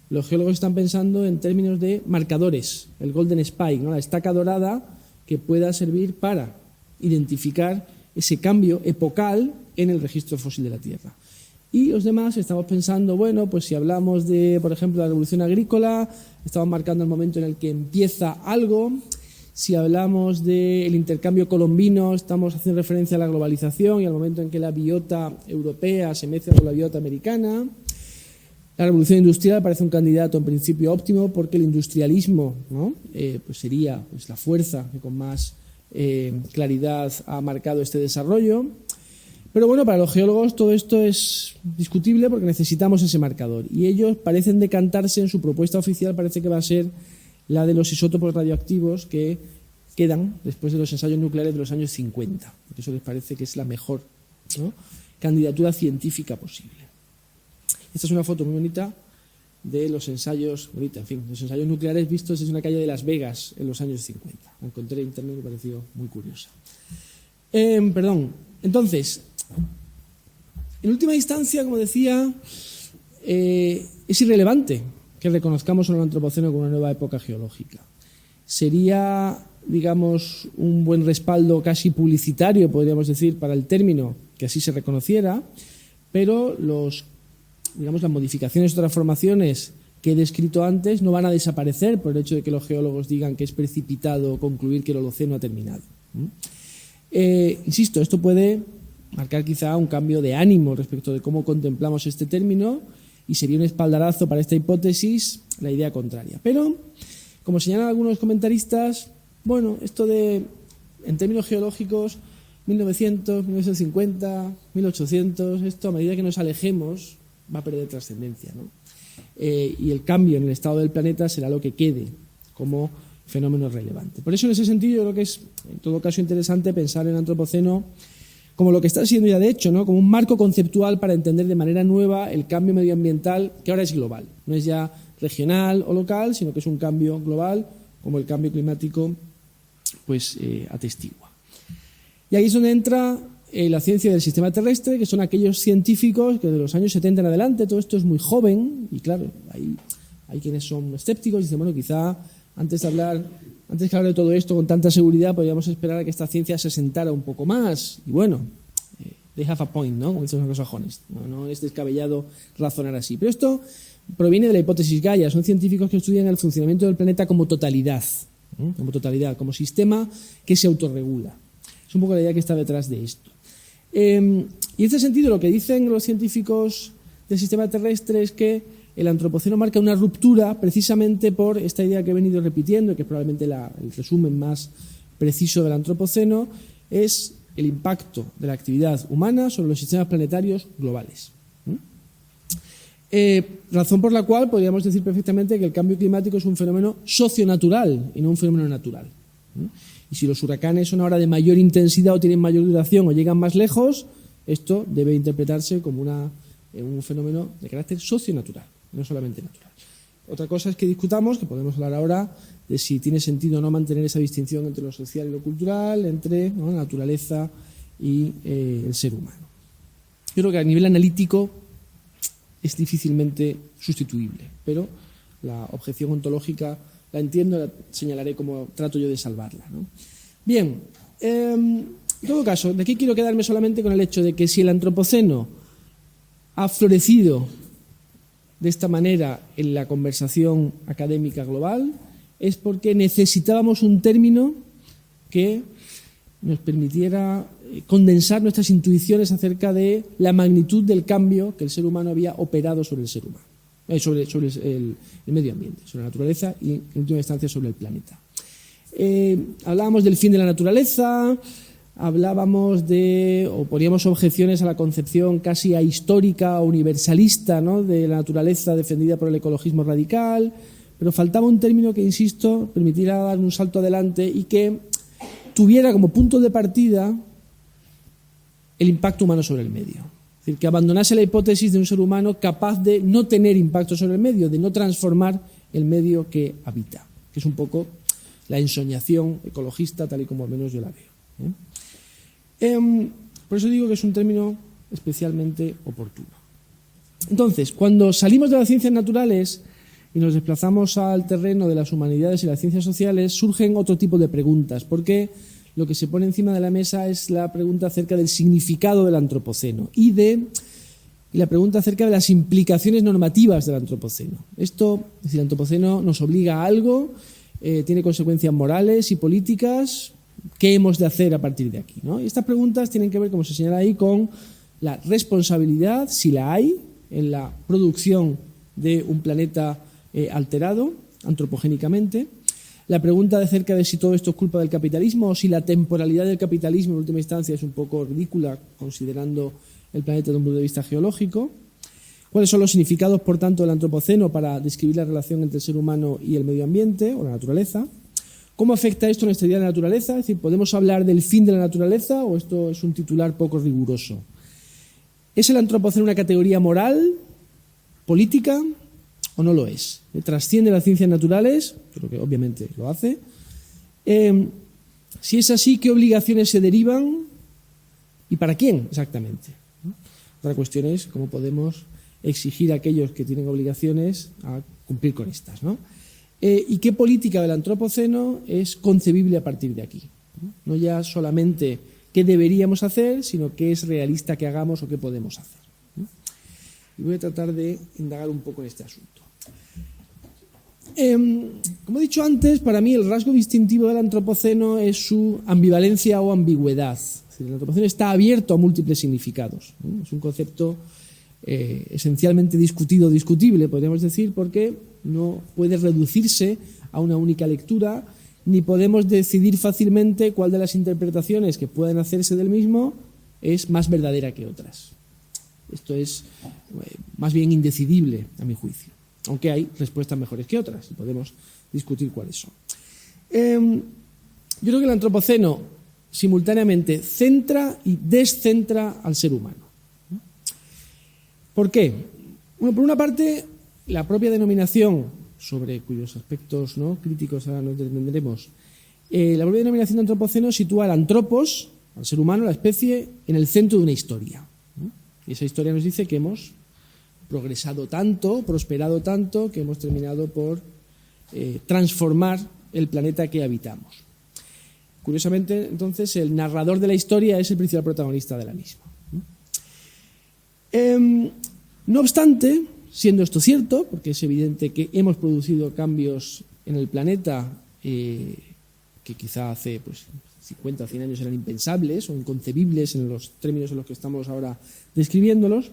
Los geólogos están pensando en términos de marcadores, el golden spike, ¿no? La estaca dorada que pueda servir para identificar ese cambio epocal en el registro fósil de la Tierra. Y los demás estamos pensando, bueno, pues si hablamos de, por ejemplo, la revolución agrícola, estamos marcando el momento en el que empieza algo. Si hablamos del intercambio colombino, estamos haciendo referencia a la globalización y al momento en que la biota europea se mezcla con la biota americana. La revolución industrial parece un candidato en principio óptimo porque el industrialismo, ¿no? Pues sería la fuerza que con más claridad ha marcado este desarrollo. Pero bueno, para los geólogos todo esto es discutible porque necesitamos ese marcador. Y ellos parecen decantarse en su propuesta oficial, parece que va a ser la de los isótopos radioactivos que quedan después de los ensayos nucleares de los años 50. Porque eso les parece que es la mejor, ¿no?, candidatura científica posible. Esta es una foto muy bonita de los ensayos, los ensayos nucleares vistos desde una calle de Las Vegas en los años 50. La encontré en internet y me pareció muy curiosa. Entonces, en última instancia, como decía, es irrelevante que reconozcamos el antropoceno como una nueva época geológica. Sería, digamos, un buen respaldo casi publicitario, podríamos decir, para el término, que así se reconociera, pero las modificaciones o transformaciones que he descrito antes no van a desaparecer por el hecho de que los geólogos digan que es precipitado concluir que el Holoceno ha terminado. Insisto, esto puede marcar quizá un cambio de ánimo respecto de cómo contemplamos este término y sería un espaldarazo para esta hipótesis la idea contraria. Pero, como señalan algunos comentaristas, esto de, en términos geológicos, 1900, 1950, 1800, esto a medida que nos alejemos va a perder trascendencia, ¿no? Y el cambio en el estado del planeta será lo que quede como fenómeno relevante. Por eso, en ese sentido, yo creo que es, en todo caso, interesante pensar en el antropoceno como lo que está siendo ya de hecho, ¿no? Como un marco conceptual para entender de manera nueva el cambio medioambiental, que ahora es global. No es ya regional o local, sino que es un cambio global, como el cambio climático atestigua. Y ahí es donde entra la ciencia del sistema terrestre, que son aquellos científicos que de los años 70 en adelante, todo esto es muy joven, y claro, hay quienes son escépticos y dicen, quizá antes que hablar de todo esto con tanta seguridad, podríamos esperar a que esta ciencia se sentara un poco más. Y they have a point, ¿no? Como dicen los anglosajones. No es descabellado razonar así. Pero esto proviene de la hipótesis Gaia. Son científicos que estudian el funcionamiento del planeta como totalidad, como sistema que se autorregula. Es un poco la idea que está detrás de esto. Y en este sentido, lo que dicen los científicos del sistema terrestre es que el antropoceno marca una ruptura precisamente por esta idea que he venido repitiendo, que es probablemente el resumen más preciso del antropoceno, es el impacto de la actividad humana sobre los sistemas planetarios globales. Razón por la cual podríamos decir perfectamente que el cambio climático es un fenómeno socionatural y no un fenómeno natural. Y si los huracanes son ahora de mayor intensidad o tienen mayor duración o llegan más lejos, esto debe interpretarse como un fenómeno de carácter socionatural, no solamente natural. Otra cosa es que discutamos, que podemos hablar ahora, de si tiene sentido o no mantener esa distinción entre lo social y lo cultural, entre la naturaleza y el ser humano. Yo creo que a nivel analítico es difícilmente sustituible, pero la objeción ontológica la entiendo, la señalaré como trato yo de salvarla, ¿no? Bien, en todo caso, de aquí quiero quedarme solamente con el hecho de que si el antropoceno ha florecido de esta manera en la conversación académica global, es porque necesitábamos un término que nos permitiera condensar nuestras intuiciones acerca de la magnitud del cambio que el ser humano había operado sobre el ser humano, sobre el medio ambiente, sobre la naturaleza y, en última instancia, sobre el planeta. Hablábamos del fin de la naturaleza, hablábamos o poníamos objeciones a la concepción casi ahistórica o universalista, ¿no?, de la naturaleza defendida por el ecologismo radical, pero faltaba un término que, insisto, permitiera dar un salto adelante y que tuviera como punto de partida el impacto humano sobre el medio. Es decir, que abandonase la hipótesis de un ser humano capaz de no tener impacto sobre el medio, de no transformar el medio que habita, que es un poco la ensoñación ecologista tal y como al menos yo la veo. Por eso digo que es un término especialmente oportuno. Entonces, cuando salimos de las ciencias naturales y nos desplazamos al terreno de las humanidades y las ciencias sociales, surgen otro tipo de preguntas, porque lo que se pone encima de la mesa es la pregunta acerca del significado del antropoceno y la pregunta acerca de las implicaciones normativas del antropoceno. Esto, es decir, el antropoceno nos obliga a algo, tiene consecuencias morales y políticas. ¿Qué hemos de hacer a partir de aquí, ¿no? Y estas preguntas tienen que ver, como se señala ahí, con la responsabilidad, si la hay, en la producción de un planeta alterado antropogénicamente. La pregunta acerca de si todo esto es culpa del capitalismo o si la temporalidad del capitalismo en última instancia es un poco ridícula considerando el planeta desde un punto de vista geológico. ¿Cuáles son los significados, por tanto, del antropoceno para describir la relación entre el ser humano y el medio ambiente o la naturaleza? ¿Cómo afecta esto a nuestra idea de la naturaleza? Es decir, ¿podemos hablar del fin de la naturaleza o esto es un titular poco riguroso? ¿Es el antropoceno una categoría moral, política o no lo es? ¿Trasciende las ciencias naturales? Creo que obviamente lo hace. Si es así, ¿qué obligaciones se derivan y para quién exactamente? Otra cuestión es cómo podemos exigir a aquellos que tienen obligaciones a cumplir con estas, ¿no? ¿Y qué política del antropoceno es concebible a partir de aquí? No ya solamente qué deberíamos hacer, sino qué es realista que hagamos o qué podemos hacer. Y voy a tratar de indagar un poco en este asunto. Como he dicho antes, para mí el rasgo distintivo del antropoceno es su ambivalencia o ambigüedad. Es decir, el antropoceno está abierto a múltiples significados. Es un concepto esencialmente discutible, podríamos decir, porque no puede reducirse a una única lectura, ni podemos decidir fácilmente cuál de las interpretaciones que pueden hacerse del mismo es más verdadera que otras. Esto es más bien indecidible, a mi juicio, aunque hay respuestas mejores que otras y podemos discutir cuáles son. Yo creo que el antropoceno simultáneamente centra y descentra al ser humano. ¿Por qué? Bueno, por una parte, la propia denominación, sobre cuyos aspectos, ¿no?, críticos ahora nos detendremos, la propia denominación de antropoceno sitúa al antropos, al ser humano, la especie, en el centro de una historia. Y esa historia nos dice que hemos progresado tanto, prosperado tanto, que hemos terminado por transformar el planeta que habitamos. Curiosamente, entonces, el narrador de la historia es el principal protagonista de la misma. No obstante, siendo esto cierto, porque es evidente que hemos producido cambios en el planeta que quizá hace 50 o 100 años eran impensables o inconcebibles en los términos en los que estamos ahora describiéndolos,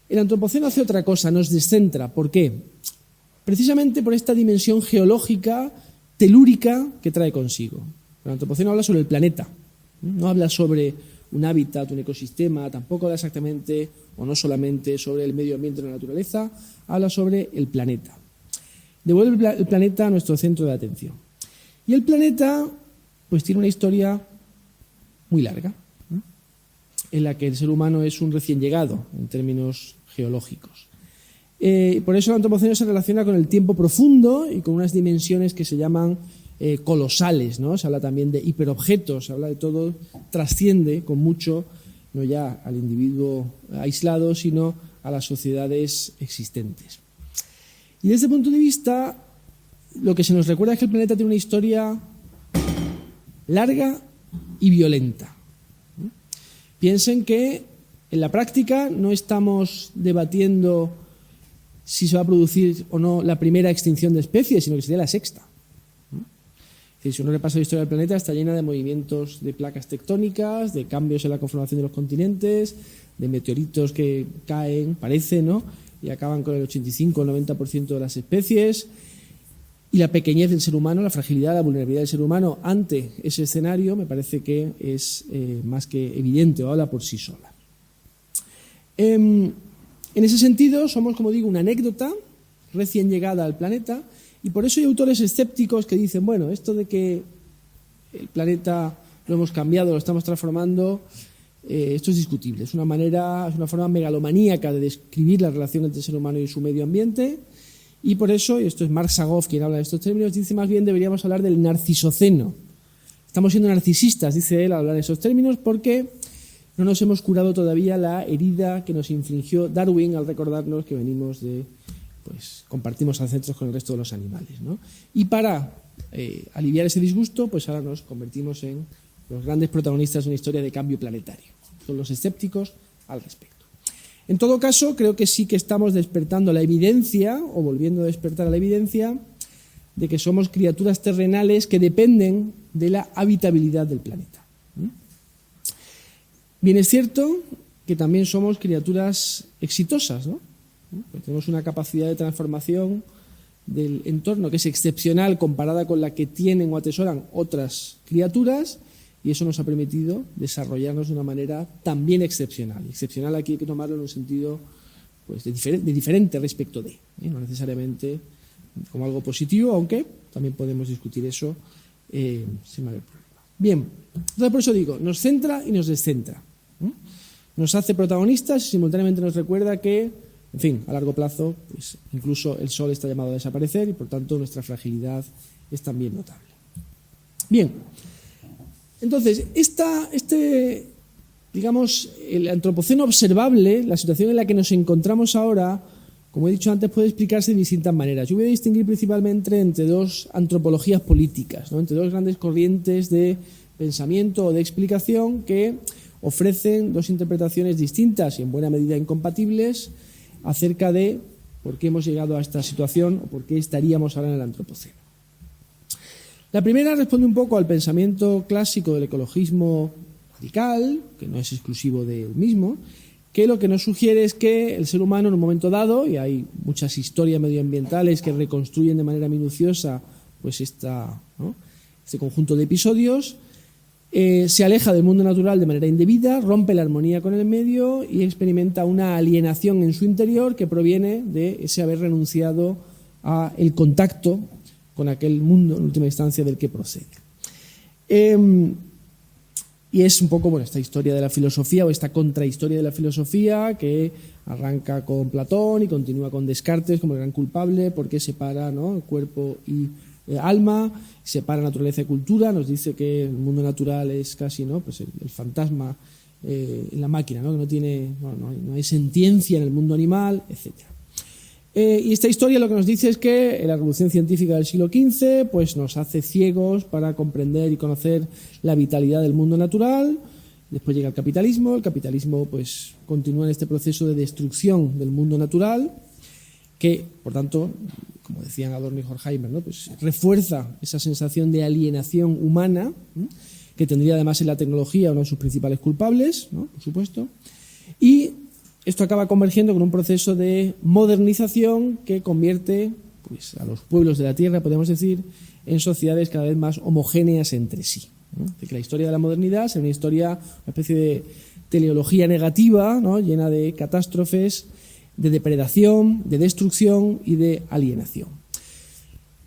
el antropoceno hace otra cosa, nos descentra. ¿Por qué? Precisamente por esta dimensión geológica, telúrica que trae consigo. El antropoceno habla sobre el planeta, no habla sobre un hábitat, un ecosistema, tampoco habla exactamente o no solamente sobre el medio ambiente o la naturaleza, habla sobre el planeta. Devuelve el planeta a nuestro centro de atención. Y el planeta pues tiene una historia muy larga, ¿no?, en la que el ser humano es un recién llegado en términos geológicos. Por eso el antropoceno se relaciona con el tiempo profundo y con unas dimensiones que se llaman colosales, ¿no? Se habla también de hiperobjetos, se habla de todo, trasciende con mucho, no ya al individuo aislado, sino a las sociedades existentes. Y desde ese punto de vista, lo que se nos recuerda es que el planeta tiene una historia larga y violenta. Piensen que en la práctica no estamos debatiendo si se va a producir o no la primera extinción de especies, sino que sería la sexta. Si uno repasa la historia del planeta, está llena de movimientos de placas tectónicas, de cambios en la conformación de los continentes, de meteoritos que caen, parece, ¿no?, y acaban con el 85 o el 90% de las especies. Y la pequeñez del ser humano, la fragilidad, la vulnerabilidad del ser humano ante ese escenario me parece que es más que evidente o habla por sí sola. En ese sentido, somos, como digo, una anécdota recién llegada al planeta. Y por eso hay autores escépticos que dicen, bueno, esto de que el planeta lo hemos cambiado, lo estamos transformando, esto es discutible. Es una forma megalomaníaca de describir la relación entre el ser humano y su medio ambiente. Y por eso, y esto es Mark Sagov quien habla de estos términos, dice más bien deberíamos hablar del narcisoceno. Estamos siendo narcisistas, dice él, al hablar de esos términos, porque no nos hemos curado todavía la herida que nos infligió Darwin al recordarnos que venimos de... compartimos ancestros con el resto de los animales, ¿no? Y para aliviar ese disgusto, pues ahora nos convertimos en los grandes protagonistas de una historia de cambio planetario. Son los escépticos al respecto. En todo caso, creo que sí que estamos despertando la evidencia, o volviendo a despertar la evidencia, de que somos criaturas terrenales que dependen de la habitabilidad del planeta. Bien, es cierto que también somos criaturas exitosas, ¿no? Tenemos una capacidad de transformación del entorno que es excepcional comparada con la que tienen o atesoran otras criaturas, y eso nos ha permitido desarrollarnos de una manera también excepcional. Excepcional aquí hay que tomarlo en un sentido de diferente respecto de, no necesariamente como algo positivo, aunque también podemos discutir eso sin mayor problema. Bien, entonces por eso digo, nos centra y nos descentra. Nos hace protagonistas y simultáneamente nos recuerda que En fin, a largo plazo, pues incluso el Sol está llamado a desaparecer y por tanto nuestra fragilidad es también notable. Bien, entonces, digamos, el antropoceno observable, la situación en la que nos encontramos ahora, como he dicho antes, puede explicarse de distintas maneras. Yo voy a distinguir principalmente entre dos antropologías políticas, ¿no? Entre dos grandes corrientes de pensamiento o de explicación que ofrecen dos interpretaciones distintas y en buena medida incompatibles acerca de por qué hemos llegado a esta situación o por qué estaríamos ahora en el antropoceno. La primera responde un poco al pensamiento clásico del ecologismo radical, que no es exclusivo del mismo, que lo que nos sugiere es que el ser humano en un momento dado, y hay muchas historias medioambientales que reconstruyen de manera minuciosa pues este conjunto de episodios, se aleja del mundo natural de manera indebida, rompe la armonía con el medio y experimenta una alienación en su interior que proviene de ese haber renunciado al contacto con aquel mundo, en última instancia, del que procede. Y es un poco esta historia de la filosofía o esta contrahistoria de la filosofía que arranca con Platón y continúa con Descartes como el gran culpable porque separa, ¿no?, el cuerpo y alma, separa naturaleza y cultura, nos dice que el mundo natural es casi, ¿no?, pues el fantasma en la máquina, ¿no?, que no hay sentiencia en el mundo animal, etc. Y esta historia lo que nos dice es que la revolución científica del siglo XV pues nos hace ciegos para comprender y conocer la vitalidad del mundo natural. Después llega el capitalismo pues continúa en este proceso de destrucción del mundo natural que, por tanto, como decían Adorno y Horkheimer, ¿no?, pues refuerza esa sensación de alienación humana, ¿no?, que tendría además en la tecnología uno de sus principales culpables, ¿no?, por supuesto, y esto acaba convergiendo con un proceso de modernización que convierte pues, a los pueblos de la Tierra, podemos decir, en sociedades cada vez más homogéneas entre sí, ¿no? De que la historia de la modernidad es una especie de teleología negativa, ¿no?, llena de catástrofes, de depredación, de destrucción y de alienación.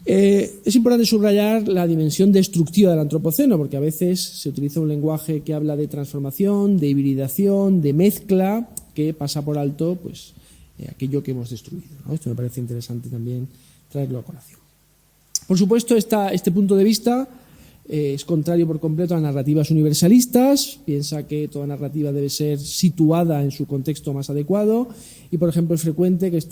Es importante subrayar la dimensión destructiva del antropoceno, porque a veces se utiliza un lenguaje que habla de transformación, de hibridación, de mezcla, que pasa por alto pues, aquello que hemos destruido, ¿no? Esto me parece interesante también traerlo a colación. Por supuesto, este punto de vista es contrario por completo a las narrativas universalistas, piensa que toda narrativa debe ser situada en su contexto más adecuado y, por ejemplo, es frecuente que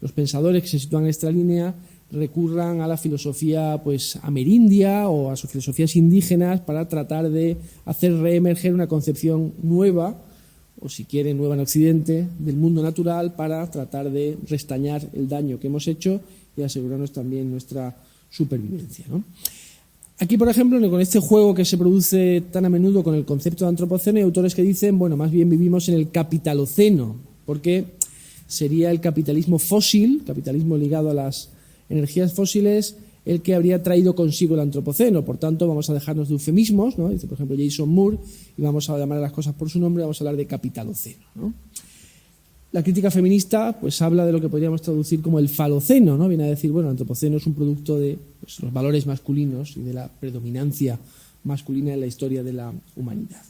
los pensadores que se sitúan en esta línea recurran a la filosofía pues, amerindia o a sus filosofías indígenas para tratar de hacer reemerger una concepción nueva, o si quieren nueva en Occidente, del mundo natural para tratar de restañar el daño que hemos hecho y asegurarnos también nuestra supervivencia, ¿no? Aquí, por ejemplo, con este juego que se produce tan a menudo con el concepto de antropoceno, hay autores que dicen, bueno, más bien vivimos en el capitaloceno, porque sería el capitalismo fósil, capitalismo ligado a las energías fósiles, el que habría traído consigo el antropoceno. Por tanto, vamos a dejarnos de eufemismos, ¿no? Dice, por ejemplo, Jason Moore, y vamos a llamar a las cosas por su nombre, vamos a hablar de capitaloceno, ¿no? La crítica feminista pues habla de lo que podríamos traducir como el faloceno, ¿no? Viene a decir, bueno, el antropoceno es un producto de pues, los valores masculinos y de la predominancia masculina en la historia de la humanidad.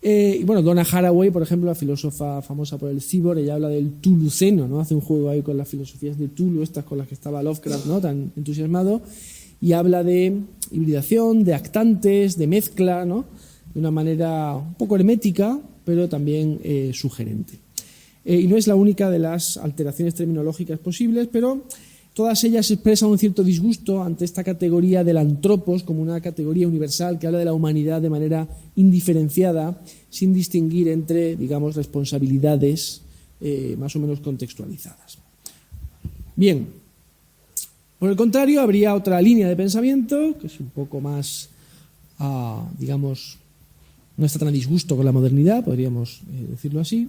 Y bueno, Donna Haraway, por ejemplo, la filósofa famosa por el cyborg, ella habla del tuluceno, ¿no? Hace un juego ahí con las filosofías de Tulu, estas con las que estaba Lovecraft, ¿no?, tan entusiasmado, y habla de hibridación, de actantes, de mezcla, ¿no?, de una manera un poco hermética, pero también sugerente. Y no es la única de las alteraciones terminológicas posibles, pero todas ellas expresan un cierto disgusto ante esta categoría del antropos como una categoría universal que habla de la humanidad de manera indiferenciada, sin distinguir entre, digamos, responsabilidades más o menos contextualizadas. Bien, por el contrario, habría otra línea de pensamiento que es un poco más, digamos, no está tan a disgusto con la modernidad, podríamos decirlo así,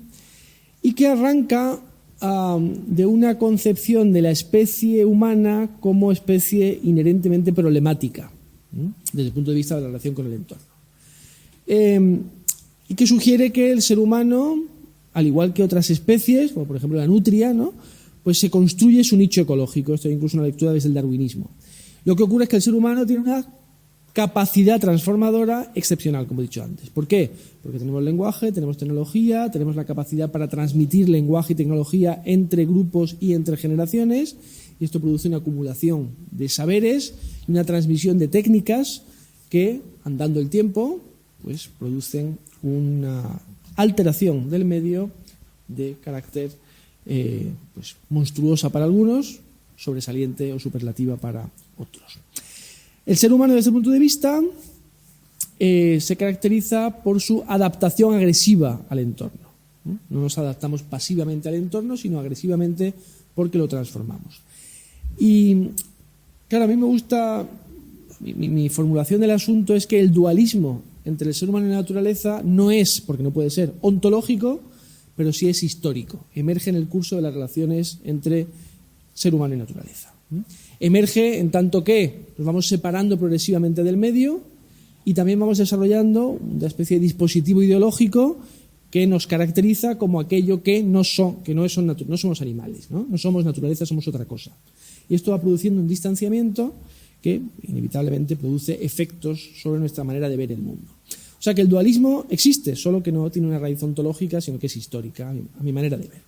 y que arranca de una concepción de la especie humana como especie inherentemente problemática, ¿no?, desde el punto de vista de la relación con el entorno. Y que sugiere que el ser humano, al igual que otras especies, como por ejemplo la nutria, ¿no?, pues se construye su nicho ecológico. Esto es incluso una lectura desde el darwinismo. Lo que ocurre es que el ser humano tiene una capacidad transformadora excepcional, como he dicho antes. ¿Por qué? Porque tenemos lenguaje, tenemos tecnología, tenemos la capacidad para transmitir lenguaje y tecnología entre grupos y entre generaciones, y esto produce una acumulación de saberes y una transmisión de técnicas que, andando el tiempo, pues producen una alteración del medio de carácter pues monstruosa para algunos, sobresaliente o superlativa para otros. El ser humano, desde ese punto de vista, se caracteriza por su adaptación agresiva al entorno. No nos adaptamos pasivamente al entorno, sino agresivamente porque lo transformamos. Y, claro, a mí me gusta, mi formulación del asunto es que el dualismo entre el ser humano y la naturaleza no es, porque no puede ser, ontológico, pero sí es histórico. Emerge en el curso de las relaciones entre ser humano y naturaleza. Emerge en tanto que nos vamos separando progresivamente del medio y también vamos desarrollando una especie de dispositivo ideológico que nos caracteriza como aquello que no somos animales, no somos naturaleza, somos otra cosa. Y esto va produciendo un distanciamiento que inevitablemente produce efectos sobre nuestra manera de ver el mundo. O sea que el dualismo existe, solo que no tiene una raíz ontológica, sino que es histórica, a mi manera de ver.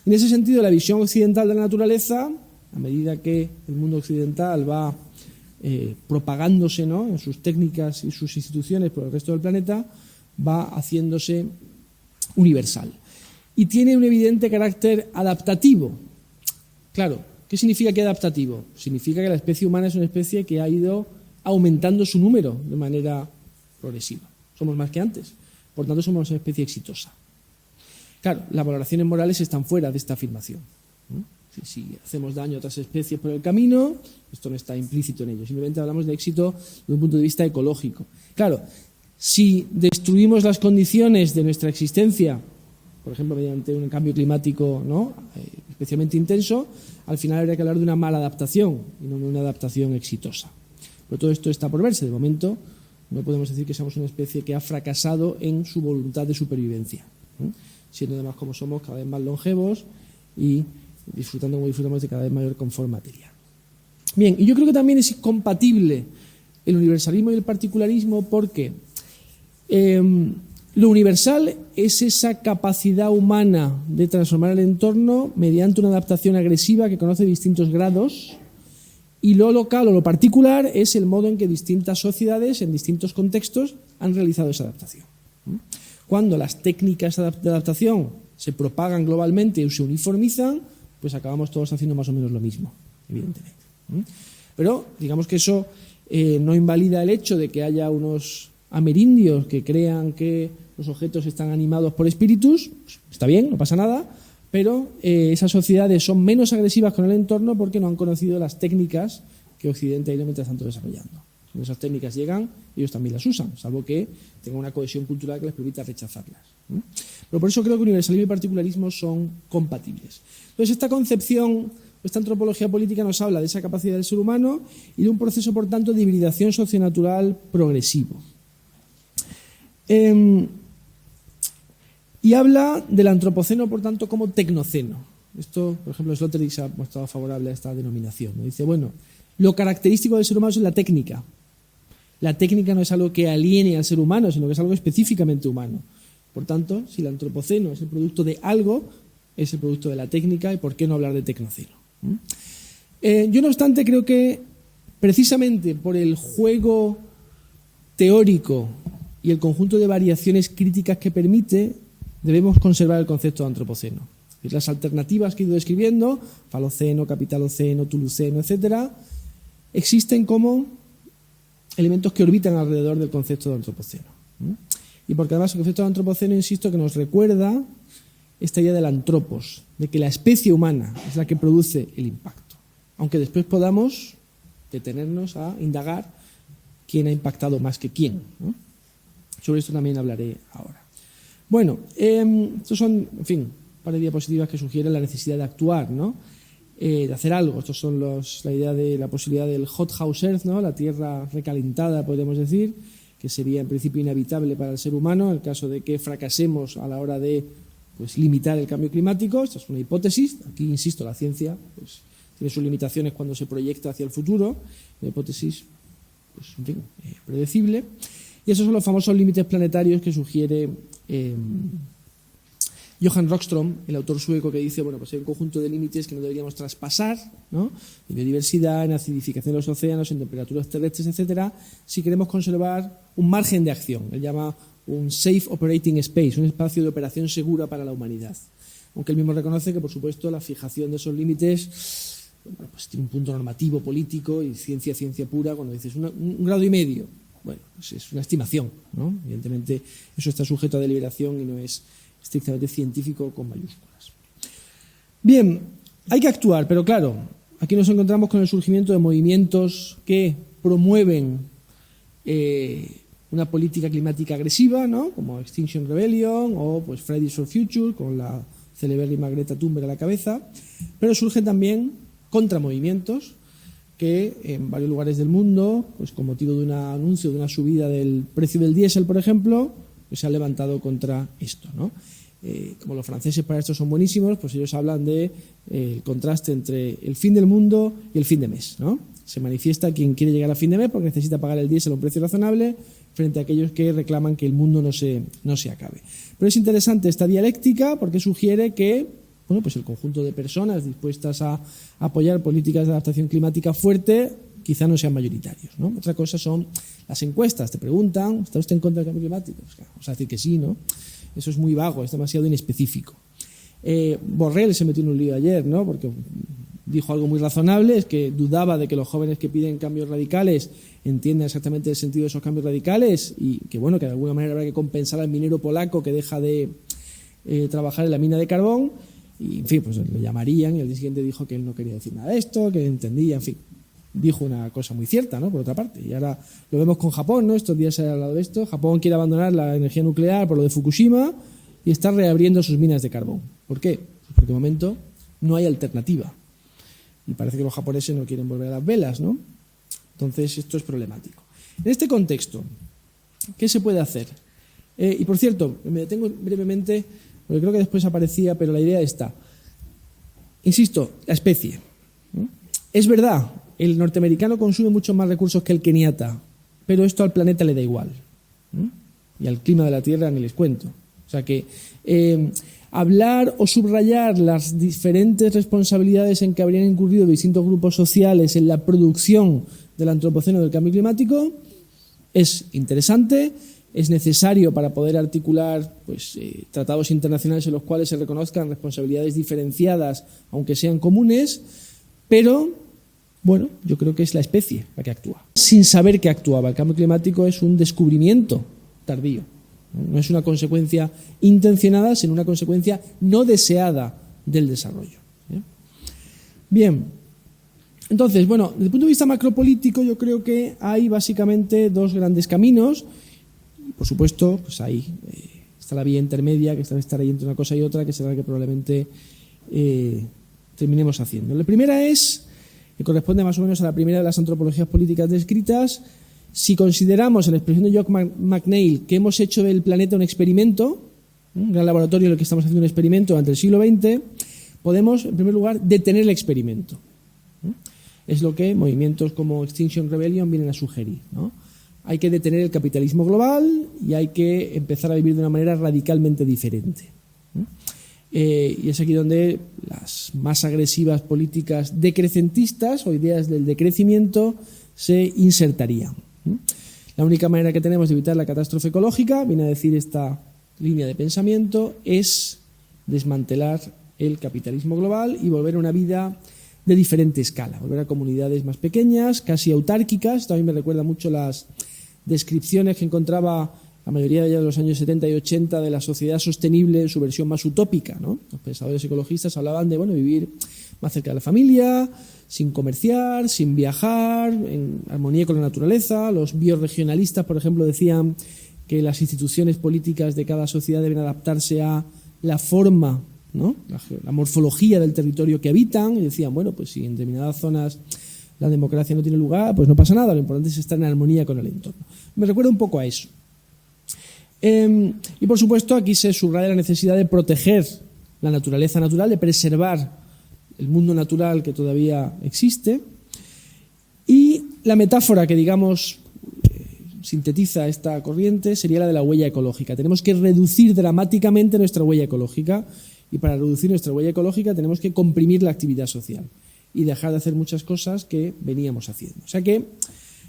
En ese sentido, la visión occidental de la naturaleza, a medida que el mundo occidental va propagándose, ¿no?, en sus técnicas y sus instituciones por el resto del planeta, va haciéndose universal. Y tiene un evidente carácter adaptativo. Claro, ¿qué significa que adaptativo? Significa que la especie humana es una especie que ha ido aumentando su número de manera progresiva. Somos más que antes. Por tanto, somos una especie exitosa. Claro, las valoraciones morales están fuera de esta afirmación. Si hacemos daño a otras especies por el camino, esto no está implícito en ello. Simplemente hablamos de éxito desde un punto de vista ecológico. Claro, si destruimos las condiciones de nuestra existencia, por ejemplo, mediante un cambio climático, ¿no?, especialmente intenso, al final habría que hablar de una mala adaptación y no de una adaptación exitosa. Pero todo esto está por verse. De momento, no podemos decir que seamos una especie que ha fracasado en su voluntad de supervivencia, siendo además, como somos, cada vez más longevos y disfrutando como disfrutamos de cada vez mayor confort material. Bien, y yo creo que también es compatible el universalismo y el particularismo porque lo universal es esa capacidad humana de transformar el entorno mediante una adaptación agresiva que conoce distintos grados, y lo local o lo particular es el modo en que distintas sociedades en distintos contextos han realizado esa adaptación. Cuando las técnicas de adaptación se propagan globalmente y se uniformizan, pues acabamos todos haciendo más o menos lo mismo, evidentemente. Pero digamos que eso no invalida el hecho de que haya unos amerindios que crean que los objetos están animados por espíritus. Pues está bien, no pasa nada, pero esas sociedades son menos agresivas con el entorno porque no han conocido las técnicas que Occidente ha ido mientras tanto desarrollando. Cuando esas técnicas llegan, ellos también las usan, salvo que tengan una cohesión cultural que les permita rechazarlas. Pero por eso creo que universalismo y particularismo son compatibles. Entonces, esta concepción, esta antropología política nos habla de esa capacidad del ser humano y de un proceso, por tanto, de hibridación socionatural progresivo. Y habla del antropoceno, por tanto, como tecnoceno. Esto, por ejemplo, Sloterdijk se ha mostrado favorable a esta denominación. Dice, bueno, lo característico del ser humano es la técnica. La técnica no es algo que aliene al ser humano, sino que es algo específicamente humano. Por tanto, si el antropoceno es el producto de algo, es el producto de la técnica, y por qué no hablar de tecnoceno. Yo, no obstante, creo que precisamente por el juego teórico y el conjunto de variaciones críticas que permite, debemos conservar el concepto de antropoceno. Las alternativas que he ido describiendo, faloceno, capitaloceno, tuluceno, etcétera, existen como elementos que orbitan alrededor del concepto de antropoceno. Y porque además el concepto de antropoceno, insisto, que nos recuerda esta idea del antropos, de que la especie humana es la que produce el impacto. Aunque después podamos detenernos a indagar quién ha impactado más que quién, ¿no? Sobre esto también hablaré ahora. Bueno, estos son, en fin, un par de diapositivas que sugieren la necesidad de actuar, ¿no? De hacer algo. Estos son la idea de la posibilidad del hothouse earth, ¿no?, la tierra recalentada, podemos decir, que sería en principio inhabitable para el ser humano en el caso de que fracasemos a la hora de, pues, limitar el cambio climático. Esta es una hipótesis. Aquí, insisto, la ciencia, pues, tiene sus limitaciones cuando se proyecta hacia el futuro. La hipótesis, pues, en fin, predecible. Y esos son los famosos límites planetarios que sugiere Johan Rockström, el autor sueco, que dice, bueno, pues hay un conjunto de límites que no deberíamos traspasar, ¿no? En biodiversidad, en acidificación de los océanos, en temperaturas terrestres, etcétera, si queremos conservar un margen de acción. Él llama un safe operating space, un espacio de operación segura para la humanidad. Aunque él mismo reconoce que, por supuesto, la fijación de esos límites, bueno, pues tiene un punto normativo, político y ciencia pura. Cuando dices un grado y medio, bueno, pues es una estimación, ¿no? Evidentemente, eso está sujeto a deliberación y no es estrictamente científico con mayúsculas. Bien, hay que actuar, pero claro, aquí nos encontramos con el surgimiento de movimientos que promueven una política climática agresiva, ¿no? Como Extinction Rebellion o pues Fridays for Future, con la celebérrima Greta Thunberg a la cabeza, pero surgen también contramovimientos que en varios lugares del mundo, pues con motivo de un anuncio de una subida del precio del diésel, por ejemplo, pues se ha levantado contra esto, ¿no? Como los franceses para esto son buenísimos, pues ellos hablan de el contraste entre el fin del mundo y el fin de mes, ¿no? Se manifiesta quien quiere llegar a fin de mes porque necesita pagar el diésel a un precio razonable frente a aquellos que reclaman que el mundo no se acabe. Pero es interesante esta dialéctica porque sugiere que, bueno, pues el conjunto de personas dispuestas a apoyar políticas de adaptación climática fuerte quizá no sean mayoritarios, ¿no? Otra cosa son las encuestas. Te preguntan, ¿está usted en contra del cambio climático? Pues claro, vamos a decir que sí, ¿no? Eso es muy vago, es demasiado inespecífico. Borrell se metió en un lío ayer, ¿no? Porque dijo algo muy razonable, es que dudaba de que los jóvenes que piden cambios radicales entiendan exactamente el sentido de esos cambios radicales y que, bueno, que de alguna manera habrá que compensar al minero polaco que deja de trabajar en la mina de carbón. Y, en fin, pues lo llamarían y el día siguiente dijo que él no quería decir nada de esto, que entendía, en fin. Dijo una cosa muy cierta, ¿no? Por otra parte. Y ahora lo vemos con Japón, ¿no? Estos días se ha hablado de esto. Japón quiere abandonar la energía nuclear por lo de Fukushima y está reabriendo sus minas de carbón. ¿Por qué? Pues porque de momento no hay alternativa. Y parece que los japoneses no quieren volver a las velas, ¿no? Entonces esto es problemático. En este contexto, ¿qué se puede hacer? Y por cierto, me detengo brevemente, porque creo que después aparecía, pero la idea está. Insisto, la especie, ¿no? Es verdad, el norteamericano consume muchos más recursos que el keniata, pero esto al planeta le da igual, ¿no? Y al clima de la Tierra ni les cuento. O sea que hablar o subrayar las diferentes responsabilidades en que habrían incurrido distintos grupos sociales en la producción del antropoceno del cambio climático es interesante, es necesario para poder articular pues, tratados internacionales en los cuales se reconozcan responsabilidades diferenciadas, aunque sean comunes, pero bueno, yo creo que es la especie la que actúa, sin saber que actuaba. El cambio climático es un descubrimiento tardío, no es una consecuencia intencionada, sino una consecuencia no deseada del desarrollo. Bien, entonces, bueno, desde el punto de vista macropolítico yo creo que hay básicamente dos grandes caminos. Por supuesto, pues ahí está la vía intermedia, que está ahí entre una cosa y otra, que será la que probablemente terminemos haciendo. La primera es, que corresponde más o menos a la primera de las antropologías políticas descritas. Si consideramos, en la expresión de Jock McNeill, que hemos hecho del planeta un experimento, un gran laboratorio en el que estamos haciendo un experimento durante el siglo XX, podemos, en primer lugar, detener el experimento. Es lo que movimientos como Extinction Rebellion vienen a sugerir, ¿no? Hay que detener el capitalismo global y hay que empezar a vivir de una manera radicalmente diferente. Y es aquí donde las más agresivas políticas decrecentistas o ideas del decrecimiento se insertarían. La única manera que tenemos de evitar la catástrofe ecológica, viene a decir esta línea de pensamiento, es desmantelar el capitalismo global y volver a una vida de diferente escala, volver a comunidades más pequeñas, casi autárquicas. Esto a mí me recuerda mucho las descripciones que encontraba la mayoría de los años 70 y 80 de la sociedad sostenible en su versión más utópica, ¿no? Los pensadores ecologistas hablaban de vivir más cerca de la familia, sin comerciar, sin viajar, en armonía con la naturaleza. Los bioregionalistas, por ejemplo, decían que las instituciones políticas de cada sociedad deben adaptarse a la forma, ¿no? La morfología del territorio que habitan, y decían, pues si en determinadas zonas la democracia no tiene lugar, pues no pasa nada, lo importante es estar en armonía con el entorno. Me recuerda un poco a eso. Y por supuesto aquí se subraya la necesidad de proteger la naturaleza natural, de preservar el mundo natural que todavía existe. Y la metáfora que, digamos, sintetiza esta corriente sería la de la huella ecológica. Tenemos que reducir dramáticamente nuestra huella ecológica, y para reducir nuestra huella ecológica tenemos que comprimir la actividad social y dejar de hacer muchas cosas que veníamos haciendo. O sea que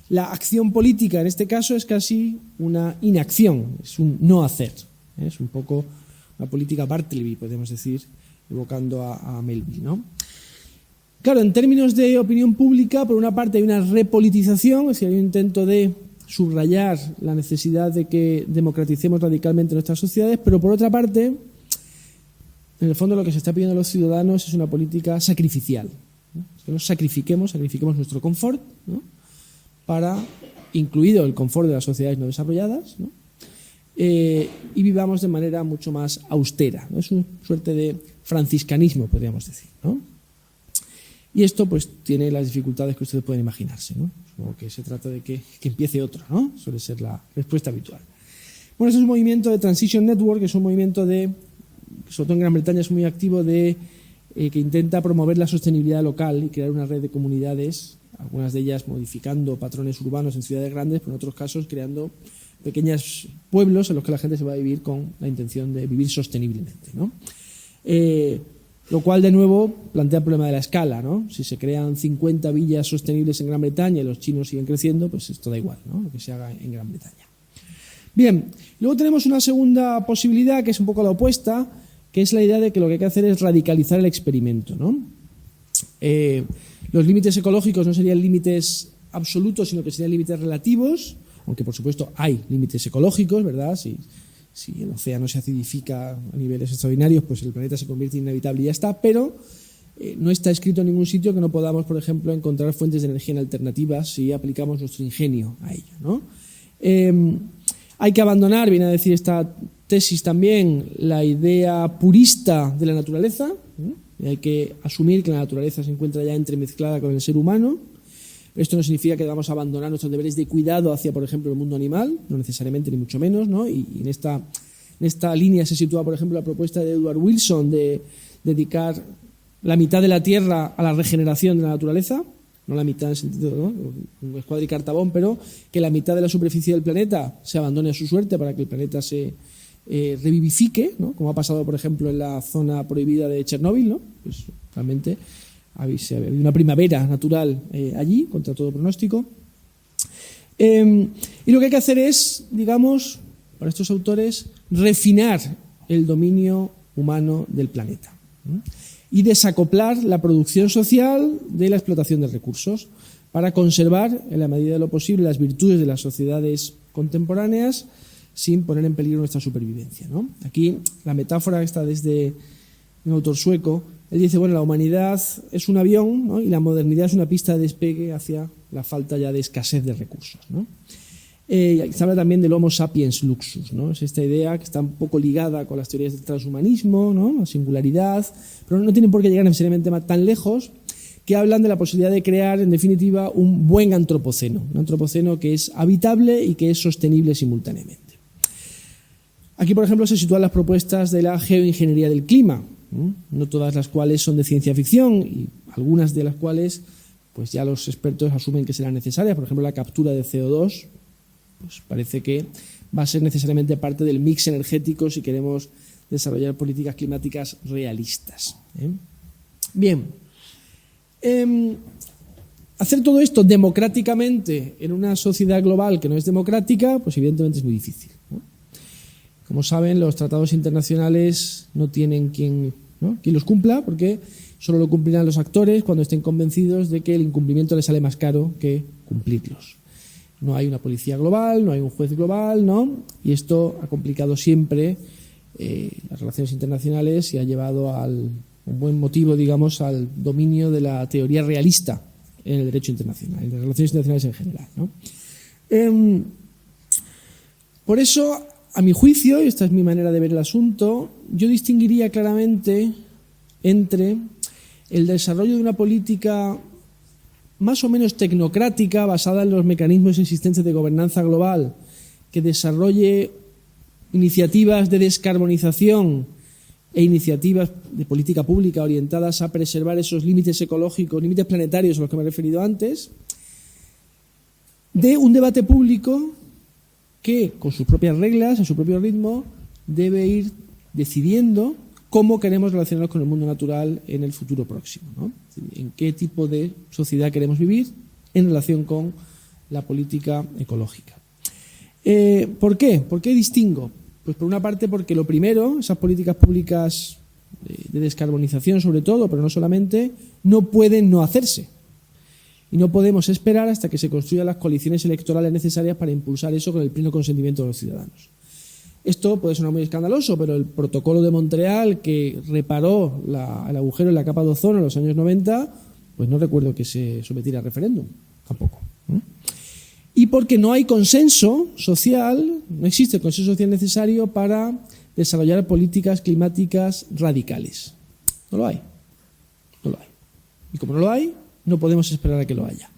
la acción política en este caso es casi una inacción, es un no hacer. Es un poco una política Bartleby, podemos decir, evocando a Melville, ¿no? Claro, en términos de opinión pública, por una parte hay una repolitización, es decir, hay un intento de subrayar la necesidad de que democraticemos radicalmente nuestras sociedades, pero por otra parte, en el fondo lo que se está pidiendo a los ciudadanos es una política sacrificial, ¿no? Que nos sacrifiquemos nuestro confort, ¿no? Para, incluido el confort de las sociedades no desarrolladas, ¿no? Y vivamos de manera mucho más austera, ¿no? Es una suerte de franciscanismo, podríamos decir, ¿no? Y esto pues tiene las dificultades que ustedes pueden imaginarse, ¿no? Como que se trata de que empiece otro, ¿no? Suele ser la respuesta habitual. Bueno, este es un movimiento de Transition Network, que es un movimiento sobre todo en Gran Bretaña es muy activo, que intenta promover la sostenibilidad local y crear una red de comunidades, algunas de ellas modificando patrones urbanos en ciudades grandes, pero en otros casos creando pequeños pueblos en los que la gente se va a vivir con la intención de vivir sosteniblemente, ¿no? Lo cual, de nuevo, plantea el problema de la escala, ¿no? Si se crean 50 villas sostenibles en Gran Bretaña y los chinos siguen creciendo, pues esto da igual, ¿no? Lo que se haga en Gran Bretaña. Bien, luego tenemos una segunda posibilidad, que es un poco la opuesta, que es la idea de que lo que hay que hacer es radicalizar el experimento, ¿no? Los límites ecológicos no serían límites absolutos, sino que serían límites relativos, aunque por supuesto hay límites ecológicos, ¿verdad? Si el océano se acidifica a niveles extraordinarios, pues el planeta se convierte en inhabitable y ya está, pero no está escrito en ningún sitio que no podamos, por ejemplo, encontrar fuentes de energía alternativas si aplicamos nuestro ingenio a ello, ¿no? Hay que abandonar, viene a decir esta tesis también, la idea purista de la naturaleza, ¿no? Y hay que asumir que la naturaleza se encuentra ya entremezclada con el ser humano. Esto no significa que debamos abandonar nuestros deberes de cuidado hacia, por ejemplo, el mundo animal, no necesariamente, ni mucho menos, ¿no? Y en esta línea se sitúa, por ejemplo, la propuesta de Edward Wilson de dedicar la mitad de la Tierra a la regeneración de la naturaleza, no la mitad en sentido, ¿no? Un cuadricartabón, pero que la mitad de la superficie del planeta se abandone a su suerte para que el planeta se revivifique, ¿no? Como ha pasado, por ejemplo, en la zona prohibida de Chernóbil, ¿no? Pues realmente ha habido una primavera natural allí, contra todo pronóstico. Y lo que hay que hacer es, digamos, para estos autores, refinar el dominio humano del planeta, ¿no? Y desacoplar la producción social de la explotación de recursos para conservar, en la medida de lo posible, las virtudes de las sociedades contemporáneas sin poner en peligro nuestra supervivencia, ¿no? Aquí la metáfora está desde un autor sueco. Él dice, bueno, la humanidad es un avión, ¿no? Y la modernidad es una pista de despegue hacia la falta ya de escasez de recursos, ¿no? Se habla también del Homo sapiens luxus, ¿no? Es esta idea que está un poco ligada con las teorías del transhumanismo, ¿no? La singularidad, pero no tienen por qué llegar necesariamente tan lejos, que hablan de la posibilidad de crear, en definitiva, un buen antropoceno, un antropoceno que es habitable y que es sostenible simultáneamente. Aquí, por ejemplo, se sitúan las propuestas de la geoingeniería del clima, no todas las cuales son de ciencia ficción y algunas de las cuales pues ya los expertos asumen que serán necesarias. Por ejemplo, la captura de CO2, pues parece que va a ser necesariamente parte del mix energético si queremos desarrollar políticas climáticas realistas. Bien, hacer todo esto democráticamente en una sociedad global que no es democrática, pues evidentemente es muy difícil, ¿no? Como saben, los tratados internacionales no tienen quien los cumpla, porque solo lo cumplirán los actores cuando estén convencidos de que el incumplimiento les sale más caro que cumplirlos. No hay una policía global, no hay un juez global, ¿no? Y esto ha complicado siempre las relaciones internacionales y ha llevado un buen motivo, digamos, al dominio de la teoría realista en el derecho internacional, en las relaciones internacionales en general, ¿no? Por eso, a mi juicio, y esta es mi manera de ver el asunto, yo distinguiría claramente entre el desarrollo de una política más o menos tecnocrática, basada en los mecanismos existentes de gobernanza global, que desarrolle iniciativas de descarbonización e iniciativas de política pública orientadas a preservar esos límites ecológicos, límites planetarios a los que me he referido antes, de un debate público que con sus propias reglas, a su propio ritmo, debe ir decidiendo cómo queremos relacionarnos con el mundo natural en el futuro próximo, ¿no? En qué tipo de sociedad queremos vivir en relación con la política ecológica. ¿Por qué? ¿Por qué distingo? Pues por una parte porque lo primero, esas políticas públicas de descarbonización sobre todo, pero no solamente, no pueden no hacerse. Y no podemos esperar hasta que se construyan las coaliciones electorales necesarias para impulsar eso con el pleno consentimiento de los ciudadanos. Esto puede sonar muy escandaloso, pero el protocolo de Montreal que reparó el agujero en la capa de ozono en los años 90, pues no recuerdo que se sometiera a referéndum, tampoco. Y porque no hay consenso social, no existe el consenso social necesario para desarrollar políticas climáticas radicales. No lo hay. No lo hay. Y como no lo hay, no podemos esperar a que lo haya.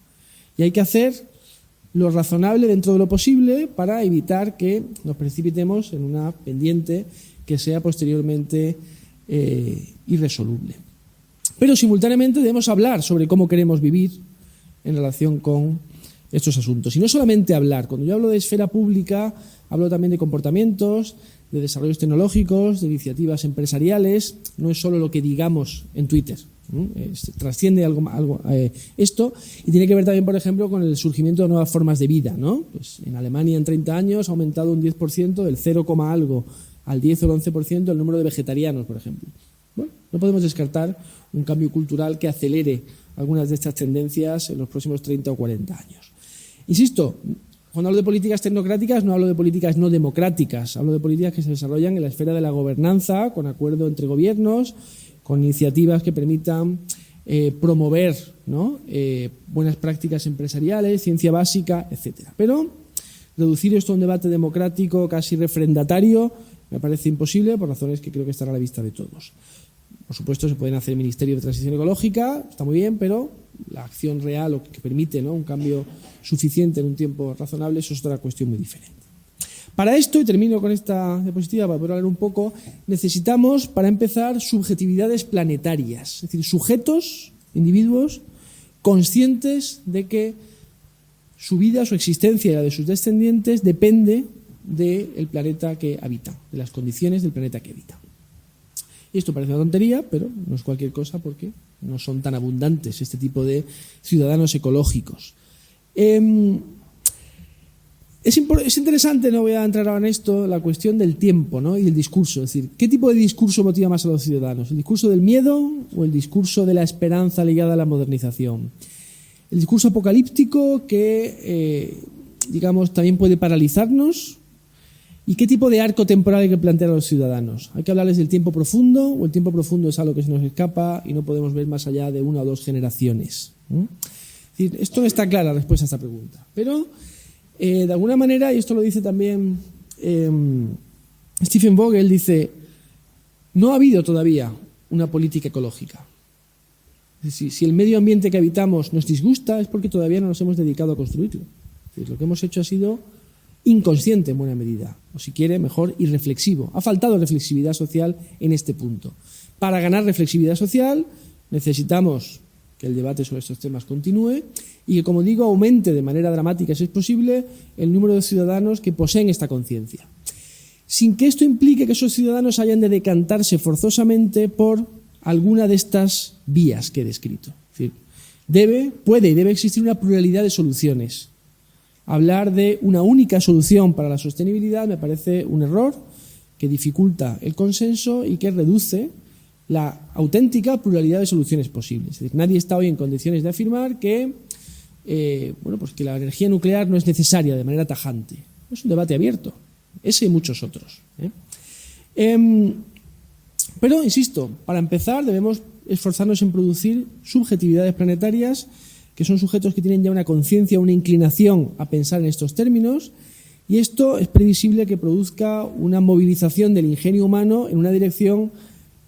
Y hay que hacer lo razonable dentro de lo posible para evitar que nos precipitemos en una pendiente que sea posteriormente irresoluble. Pero simultáneamente debemos hablar sobre cómo queremos vivir en relación con estos asuntos. Y no solamente hablar. Cuando yo hablo de esfera pública, hablo también de comportamientos, de desarrollos tecnológicos, de iniciativas empresariales. No es solo lo que digamos en Twitter. Trasciende algo esto, y tiene que ver también, por ejemplo, con el surgimiento de nuevas formas de vida, ¿no? Pues en Alemania en 30 años ha aumentado un 10%, del 0, algo al 10 o el 11% el número de vegetarianos, por ejemplo. Bueno, no podemos descartar un cambio cultural que acelere algunas de estas tendencias en los próximos 30 o 40 años. Insisto, cuando hablo de políticas tecnocráticas no hablo de políticas no democráticas, hablo de políticas que se desarrollan en la esfera de la gobernanza, con acuerdo entre gobiernos, con iniciativas que permitan promover, ¿no? Buenas prácticas empresariales, ciencia básica, etcétera. Pero reducir esto a un debate democrático casi refrendatario me parece imposible por razones que creo que están a la vista de todos. Por supuesto, se pueden hacer ministerios de transición ecológica, está muy bien, pero la acción real o que permite, ¿no?, un cambio suficiente en un tiempo razonable, eso es otra cuestión muy diferente. Para esto, y termino con esta diapositiva para poder hablar un poco, necesitamos, para empezar, subjetividades planetarias, es decir, sujetos, individuos, conscientes de que su vida, su existencia y la de sus descendientes depende del planeta que habitan, de las condiciones del planeta que habitan. Y esto parece una tontería, pero no es cualquier cosa porque no son tan abundantes este tipo de ciudadanos ecológicos. Es interesante, no voy a entrar ahora en esto, la cuestión del tiempo, ¿no?, y el discurso. Es decir, ¿qué tipo de discurso motiva más a los ciudadanos? ¿El discurso del miedo o el discurso de la esperanza ligada a la modernización? El discurso apocalíptico que, digamos, también puede paralizarnos. ¿Y qué tipo de arco temporal hay que plantear a los ciudadanos? ¿Hay que hablarles del tiempo profundo o el tiempo profundo es algo que se nos escapa y no podemos ver más allá de 1 o 2 generaciones? Es decir, esto no está clara la respuesta a esta pregunta. Pero, de alguna manera, y esto lo dice también Stephen Vogel, dice, no ha habido todavía una política ecológica. Es decir, si el medio ambiente que habitamos nos disgusta es porque todavía no nos hemos dedicado a construirlo. Es decir, lo que hemos hecho ha sido inconsciente en buena medida, o si quiere, mejor, irreflexivo. Ha faltado reflexividad social en este punto. Para ganar reflexividad social necesitamos que el debate sobre estos temas continúe y que, como digo, aumente de manera dramática, si es posible, el número de ciudadanos que poseen esta conciencia. Sin que esto implique que esos ciudadanos hayan de decantarse forzosamente por alguna de estas vías que he descrito. Es decir, puede y debe existir una pluralidad de soluciones. Hablar de una única solución para la sostenibilidad me parece un error que dificulta el consenso y que reduce la auténtica pluralidad de soluciones posibles. Es decir, nadie está hoy en condiciones de afirmar que, pues que la energía nuclear no es necesaria de manera tajante. Es un debate abierto, ese y muchos otros. Pero, insisto, para empezar debemos esforzarnos en producir subjetividades planetarias que son sujetos que tienen ya una conciencia, una inclinación a pensar en estos términos, y esto es previsible que produzca una movilización del ingenio humano en una dirección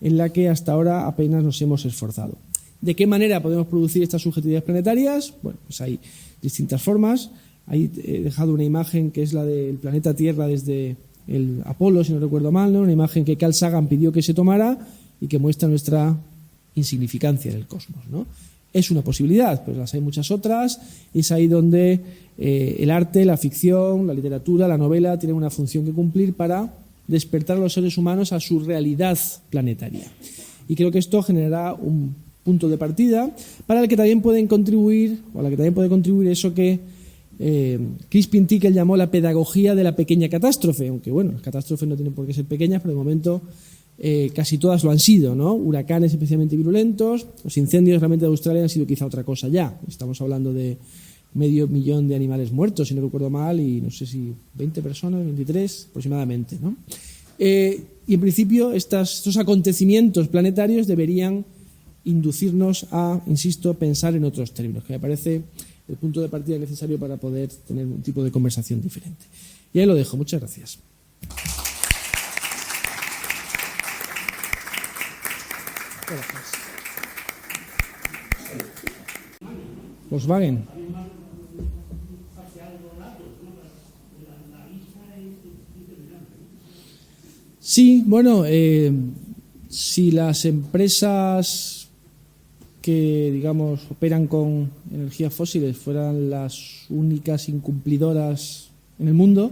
en la que hasta ahora apenas nos hemos esforzado. ¿De qué manera podemos producir estas subjetividades planetarias? Bueno, pues hay distintas formas. Ahí he dejado una imagen que es la del planeta Tierra desde el Apolo, si no recuerdo mal, ¿no? Una imagen que Carl Sagan pidió que se tomara y que muestra nuestra insignificancia en el cosmos, ¿no? es una posibilidad, pero las hay muchas otras, y es ahí donde el arte, la ficción, la literatura, la novela tienen una función que cumplir para despertar a los seres humanos a su realidad planetaria. Y creo que esto generará un punto de partida para el que también pueden contribuir, o a la que también puede contribuir eso que Crispin Tickel llamó la pedagogía de la pequeña catástrofe, aunque bueno, las catástrofes no tienen por qué ser pequeñas, pero de momento casi todas lo han sido, ¿no? Huracanes especialmente virulentos, los incendios realmente de Australia han sido quizá otra cosa ya. Estamos hablando de 500.000 de animales muertos, si no recuerdo mal, y no sé si 20 personas, 23 aproximadamente, ¿no? Y en principio estos acontecimientos planetarios deberían inducirnos a, insisto, pensar en otros términos, que me parece el punto de partida necesario para poder tener un tipo de conversación diferente. Y ahí lo dejo. Muchas gracias. Volkswagen. Sí, bueno, si las empresas que, digamos, operan con energías fósiles fueran las únicas incumplidoras en el mundo,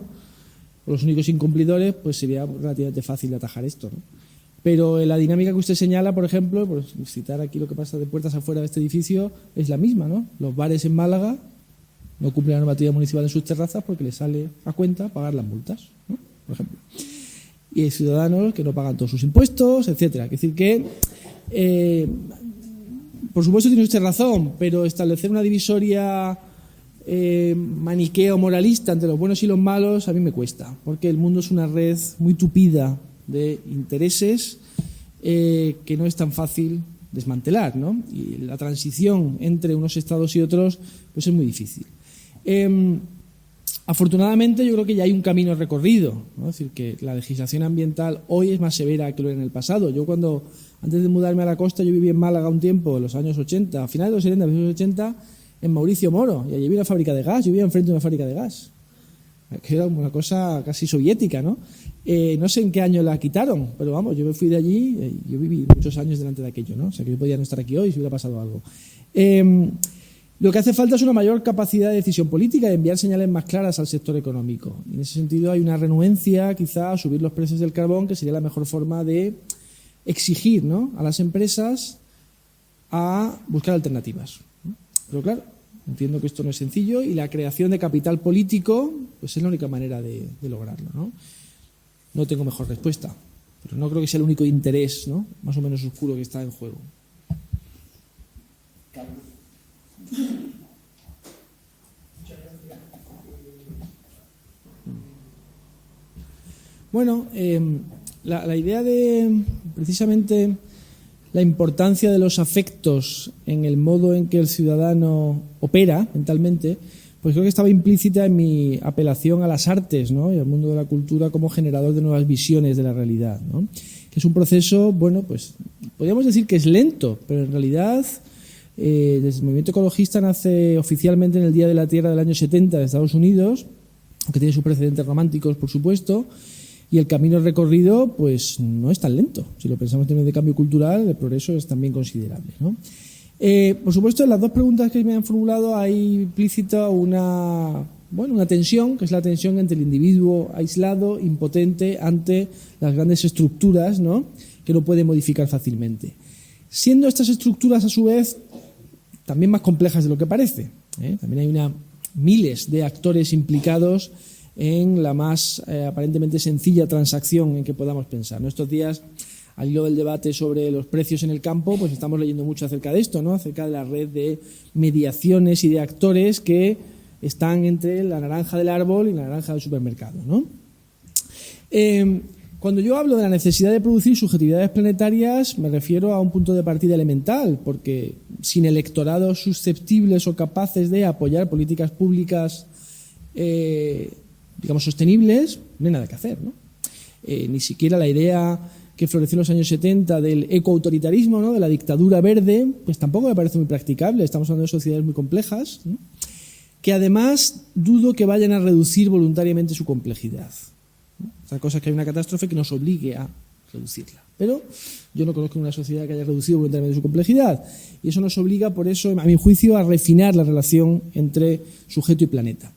o los únicos incumplidores, pues sería relativamente fácil de atajar esto, ¿no? Pero la dinámica que usted señala, por ejemplo, por citar aquí lo que pasa de puertas afuera de este edificio, es la misma, ¿no? Los bares en Málaga no cumplen la normativa municipal en sus terrazas porque les sale a cuenta pagar las multas, ¿no? Por ejemplo. Y hay ciudadanos que no pagan todos sus impuestos, etcétera. Es decir que, por supuesto tiene usted razón, pero establecer una divisoria maniqueo moralista entre los buenos y los malos a mí me cuesta, porque el mundo es una red muy tupida de intereses que no es tan fácil desmantelar, ¿no? Y la transición entre unos estados y otros pues es muy difícil. Afortunadamente yo creo que ya hay un camino recorrido, ¿no? Es decir, que la legislación ambiental hoy es más severa que lo era en el pasado. Yo antes de mudarme a la costa, yo viví en Málaga un tiempo, en los años 80, a finales de los 70, los 80, en Mauricio Moro, y allí había una fábrica de gas, yo vivía enfrente de una fábrica de gas, que era una cosa casi soviética, ¿no? No sé en qué año la quitaron, pero vamos, yo me fui de allí, yo viví muchos años delante de aquello, ¿no? O sea que yo podía no estar aquí hoy si hubiera pasado algo. Lo que hace falta es una mayor capacidad de decisión política y enviar señales más claras al sector económico. Y en ese sentido hay una renuencia quizá a subir los precios del carbón, que sería la mejor forma de exigir, ¿no?, a las empresas a buscar alternativas, ¿no? Pero claro, entiendo que esto no es sencillo y la creación de capital político pues es la única manera de lograrlo, ¿no? No tengo mejor respuesta, pero no creo que sea el único interés, ¿no?, más o menos oscuro que está en juego. Bueno, la idea de precisamente la importancia de los afectos en el modo en que el ciudadano opera mentalmente, pues creo que estaba implícita en mi apelación a las artes, ¿no?, y al mundo de la cultura como generador de nuevas visiones de la realidad, ¿no?, que es un proceso, bueno, pues podríamos decir que es lento, pero en realidad desde el movimiento ecologista nace oficialmente en el Día de la Tierra del año 70 de Estados Unidos, aunque tiene sus precedentes románticos, por supuesto, y el camino recorrido pues no es tan lento. Si lo pensamos en términos de cambio cultural, el progreso es también considerable, ¿no? Por supuesto, en las dos preguntas que me han formulado hay implícita una tensión, que es la tensión entre el individuo aislado, impotente ante las grandes estructuras, ¿no?, que no puede modificar fácilmente. Siendo estas estructuras, a su vez, también más complejas de lo que parece, ¿eh? También hay miles de actores implicados en la más aparentemente sencilla transacción en que podamos pensar, ¿no? Estos días, al hilo del debate sobre los precios en el campo, pues estamos leyendo mucho acerca de esto, ¿no?, acerca de la red de mediaciones y de actores que están entre la naranja del árbol y la naranja del supermercado, ¿no? Cuando yo hablo de la necesidad de producir subjetividades planetarias, me refiero a un punto de partida elemental, porque sin electorados susceptibles o capaces de apoyar políticas públicas, digamos, sostenibles, no hay nada que hacer, ¿no? Ni siquiera la idea que floreció en los años 70 del ecoautoritarismo, ¿no?, de la dictadura verde, pues tampoco me parece muy practicable. Estamos hablando de sociedades muy complejas, ¿no?, que además dudo que vayan a reducir voluntariamente su complejidad. Otra cosa es que hay una catástrofe que nos obligue a reducirla. Pero yo no conozco una sociedad que haya reducido voluntariamente su complejidad. Y eso nos obliga, por eso, a mi juicio, a refinar la relación entre sujeto y planeta.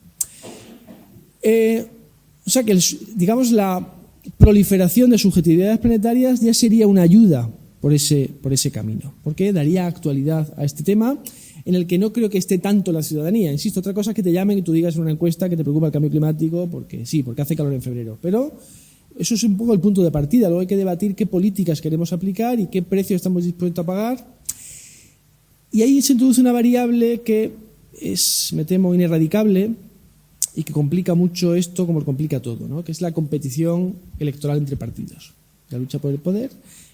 O sea que, digamos, la proliferación de subjetividades planetarias ya sería una ayuda por ese camino, porque daría actualidad a este tema en el que no creo que esté tanto la ciudadanía. Insisto, otra cosa es que te llamen y tú digas en una encuesta que te preocupa el cambio climático, porque sí, porque hace calor en febrero. Pero eso es un poco el punto de partida. Luego hay que debatir qué políticas queremos aplicar y qué precio estamos dispuestos a pagar. Y ahí se introduce una variable que es, me temo, ineradicable y que complica mucho esto como lo complica todo, ¿no? Que es la competición electoral entre partidos. La lucha por el poder,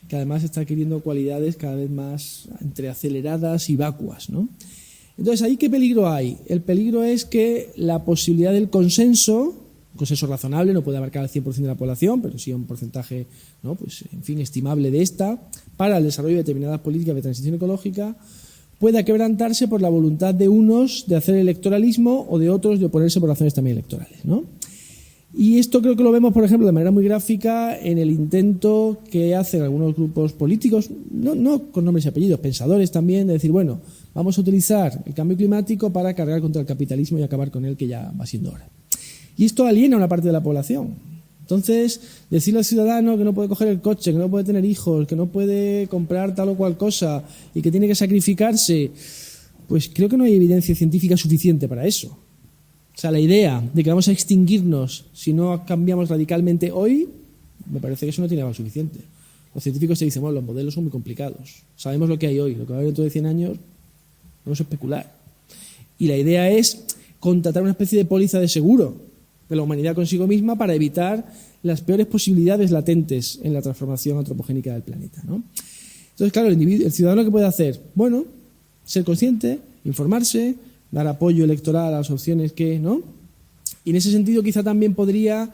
que además está adquiriendo cualidades cada vez más entre aceleradas y vacuas, ¿no? Entonces, ¿ahí qué peligro hay? El peligro es que la posibilidad del consenso razonable, no puede abarcar al 100% de la población, pero sí un porcentaje, ¿no? Pues, en fin, estimable de esta, para el desarrollo de determinadas políticas de transición ecológica, pueda quebrantarse por la voluntad de unos de hacer electoralismo o de otros de oponerse por razones también electorales, ¿no? Y esto creo que lo vemos, por ejemplo, de manera muy gráfica en el intento que hacen algunos grupos políticos, no con nombres y apellidos, pensadores también, de decir, bueno, vamos a utilizar el cambio climático para cargar contra el capitalismo y acabar con él, que ya va siendo hora. Y esto aliena a una parte de la población. Entonces, decirle al ciudadano que no puede coger el coche, que no puede tener hijos, que no puede comprar tal o cual cosa y que tiene que sacrificarse, pues creo que no hay evidencia científica suficiente para eso. O sea, la idea de que vamos a extinguirnos si no cambiamos radicalmente hoy, me parece que eso no tiene valor suficiente. Los científicos se dicen, bueno, los modelos son muy complicados. Sabemos lo que hay hoy, lo que va a haber dentro de 100 años, vamos a especular. Y la idea es contratar una especie de póliza de seguro de la humanidad consigo misma para evitar las peores posibilidades latentes en la transformación antropogénica del planeta, ¿no? Entonces, claro, el ciudadano, ¿qué puede hacer? Bueno, ser consciente, informarse, dar apoyo electoral a las opciones que, ¿no? Y en ese sentido quizá también podría,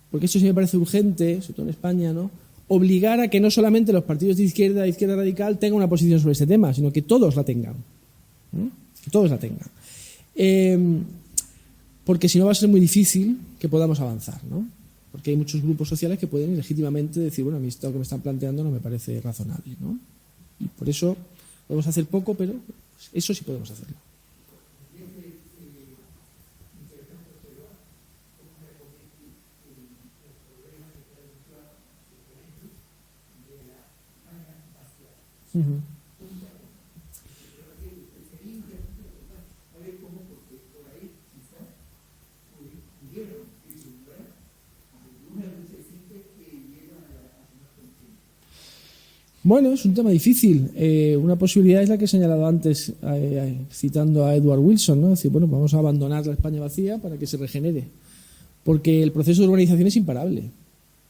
porque esto sí me parece urgente, sobre todo en España, ¿no?, obligar a que no solamente los partidos de izquierda radical tengan una posición sobre este tema, sino que todos la tengan. Que todos la tengan. Porque si no va a ser muy difícil que podamos avanzar, ¿no? Porque hay muchos grupos sociales que pueden legítimamente decir, bueno, a mí esto que me están planteando no me parece razonable, ¿no? Y por eso podemos hacer poco, pero eso sí podemos hacerlo. Uh-huh. Bueno, es un tema difícil. Una posibilidad es la que he señalado antes, citando a Edward Wilson, ¿no? Es decir, bueno, vamos a abandonar la España vacía para que se regenere. Porque el proceso de urbanización es imparable.